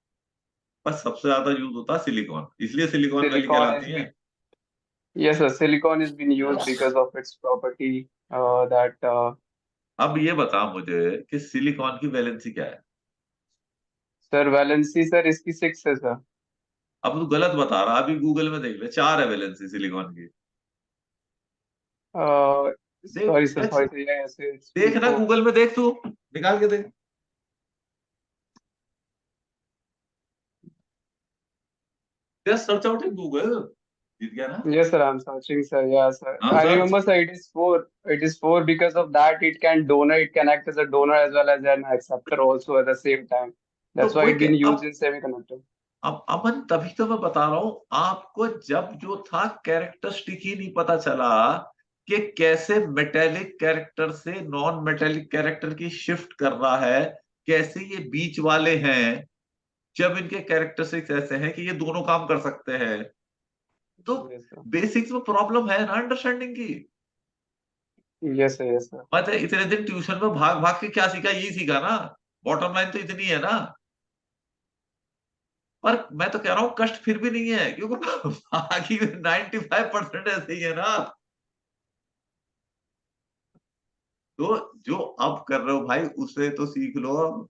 पर सबसे ज्यादा यूज होता है सिलिकॉन, इसलिए सिलिकॉन वैली Silicon is कहलाती है। being. Yes, sir. Silicon is being used because of its property. That. अब ये बता मुझे कि सिलिकॉन की वैलेंसी क्या है? Sir, valency, sir, इसकी 6 है, sir. अब तू गलत बता रहा, अभी गूगल में देख ले, 4 है वैलेंसी सिलिकॉन की। देख Sorry, sir. Touch Sorry, sir. Yes, it's देख ना, 4. गूगल में देख, तू निकाल के देख। Just search out in Google. जीत गया ना। Yes, sir. I'm searching, sir. Yeah, sir. हाँ I search. remember, sir. It is 4. It is 4 because of that. It can donor. It can act as a donor as well as an acceptor also at the same time. तो That's why वही it's been used अब in semiconductor. अब अमन, तभी तो मैं बता रहा हूं आपको, जब जो था कैरेक्टरिस्टिक ही नहीं पता चला कि कैसे मेटेलिक कैरेक्टर से नॉन मेटेलिक कैरेक्टर की शिफ्ट कर रहा है, कैसे ये बीच वाले हैं, जब इनके कैरेक्टरिस्टिक्स ऐसे हैं कि ये दोनों काम कर सकते हैं। तो Yes, sir. बेसिक्स में प्रॉब्लम है ना अंडरस्टैंडिंग की। Yes, sir. Yes, sir. मतलब इतने दिन ट्यूशन में भाग भाग के क्या सीखा, यही सीखा ना। बॉटम लाइन तो इतनी है ना। पर मैं तो कह रहा हूं कष्ट फिर भी नहीं है, क्योंकि बाकी 95% ऐसे ही है ना। तो जो अब कर रहे हो भाई उससे तो सीख लो अब।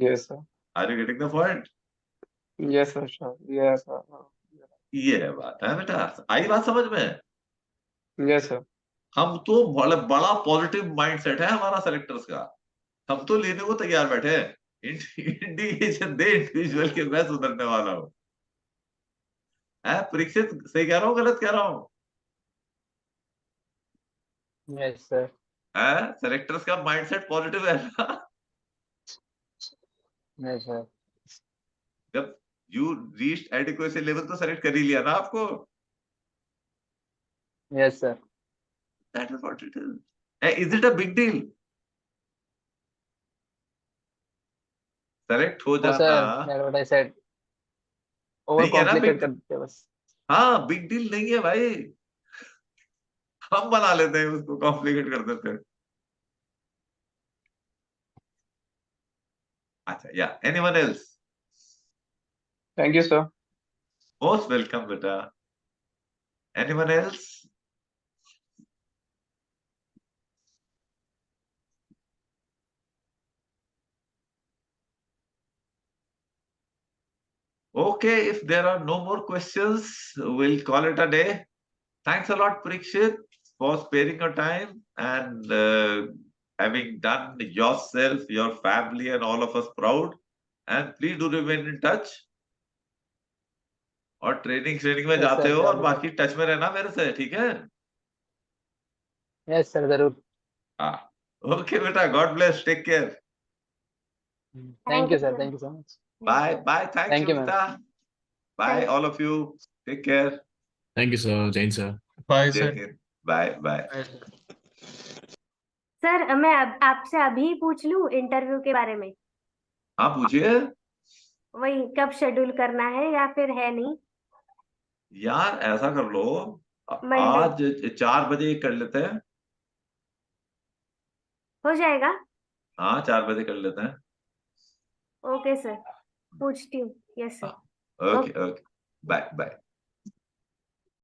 Yes, sir. Are you getting the point? Yes, sir. Sure. Yes, sir. ये है बात, है बेटा, आई बात समझ में? Yes, sir. हम तो बड़ा पॉजिटिव माइंडसेट है हमारा सेलेक्टर्स का। हम तो लेने को तैयार बैठे हैं। इंडिकेशन दे इंडिविजुअल के, मैं सुधरने वाला हूँ। है परीक्षित, सही कह रहा हूँ गलत कह रहा हूँ? Yes, sir. है सेलेक्टर्स का माइंडसेट पॉजिटिव है ना। Yes, sir. जब यू रीच्ड एडिक्वेसी लेवल तो सेलेक्ट कर ही लिया ना आपको। Yes, sir. That is what it is. Is it a big deal? Select हो No, जाना sir. That's what I said. नहीं है ना Overcomplicate बिग। कर देते हैं बस. हाँ बिग डील नहीं है भाई, हम बना लेते हैं उसको, कॉम्प्लिकेट कर देते हैं। अच्छा, yeah. Anyone else? Thank you, sir. Most welcome, beta. Anyone else? Okay, if there are no more questions, we'll call it a day. Thanks a lot, Prikshit, for sparing your time and having done yourself, your family, and all of us proud. And please do remain in touch. और training में Yes, जाते sir, हो और surely, sir. बाकी touch में रहना मेरे से, ठीक है? Yes, sir, जरूर. हाँ. Okay, बेटा. God bless. Take care. Thank you, sir. sir. Thank you so much. Bye. Bye. Thanks, Thank you, ma'am. Yogita. Bye, Thank- all of you. Take care. Thank you, sir. Jain, sir. Bye, Jai sir. Hind. Bye. Bye. Bye, sir. Sir मैं आपसे अभी पूछ लूं interview के बारे में, हाँ, पूछिए. वही कब शेड्यूल करना है या फिर है नहीं? यार ऐसा कर लो, Monday. आज 4 बजे कर लेते हैं. हो जाएगा? हाँ, 4 बजे कर लेते हैं. ओके सर, पूछती हूँ. Yes sir. Okay. Okay. Bye. Bye.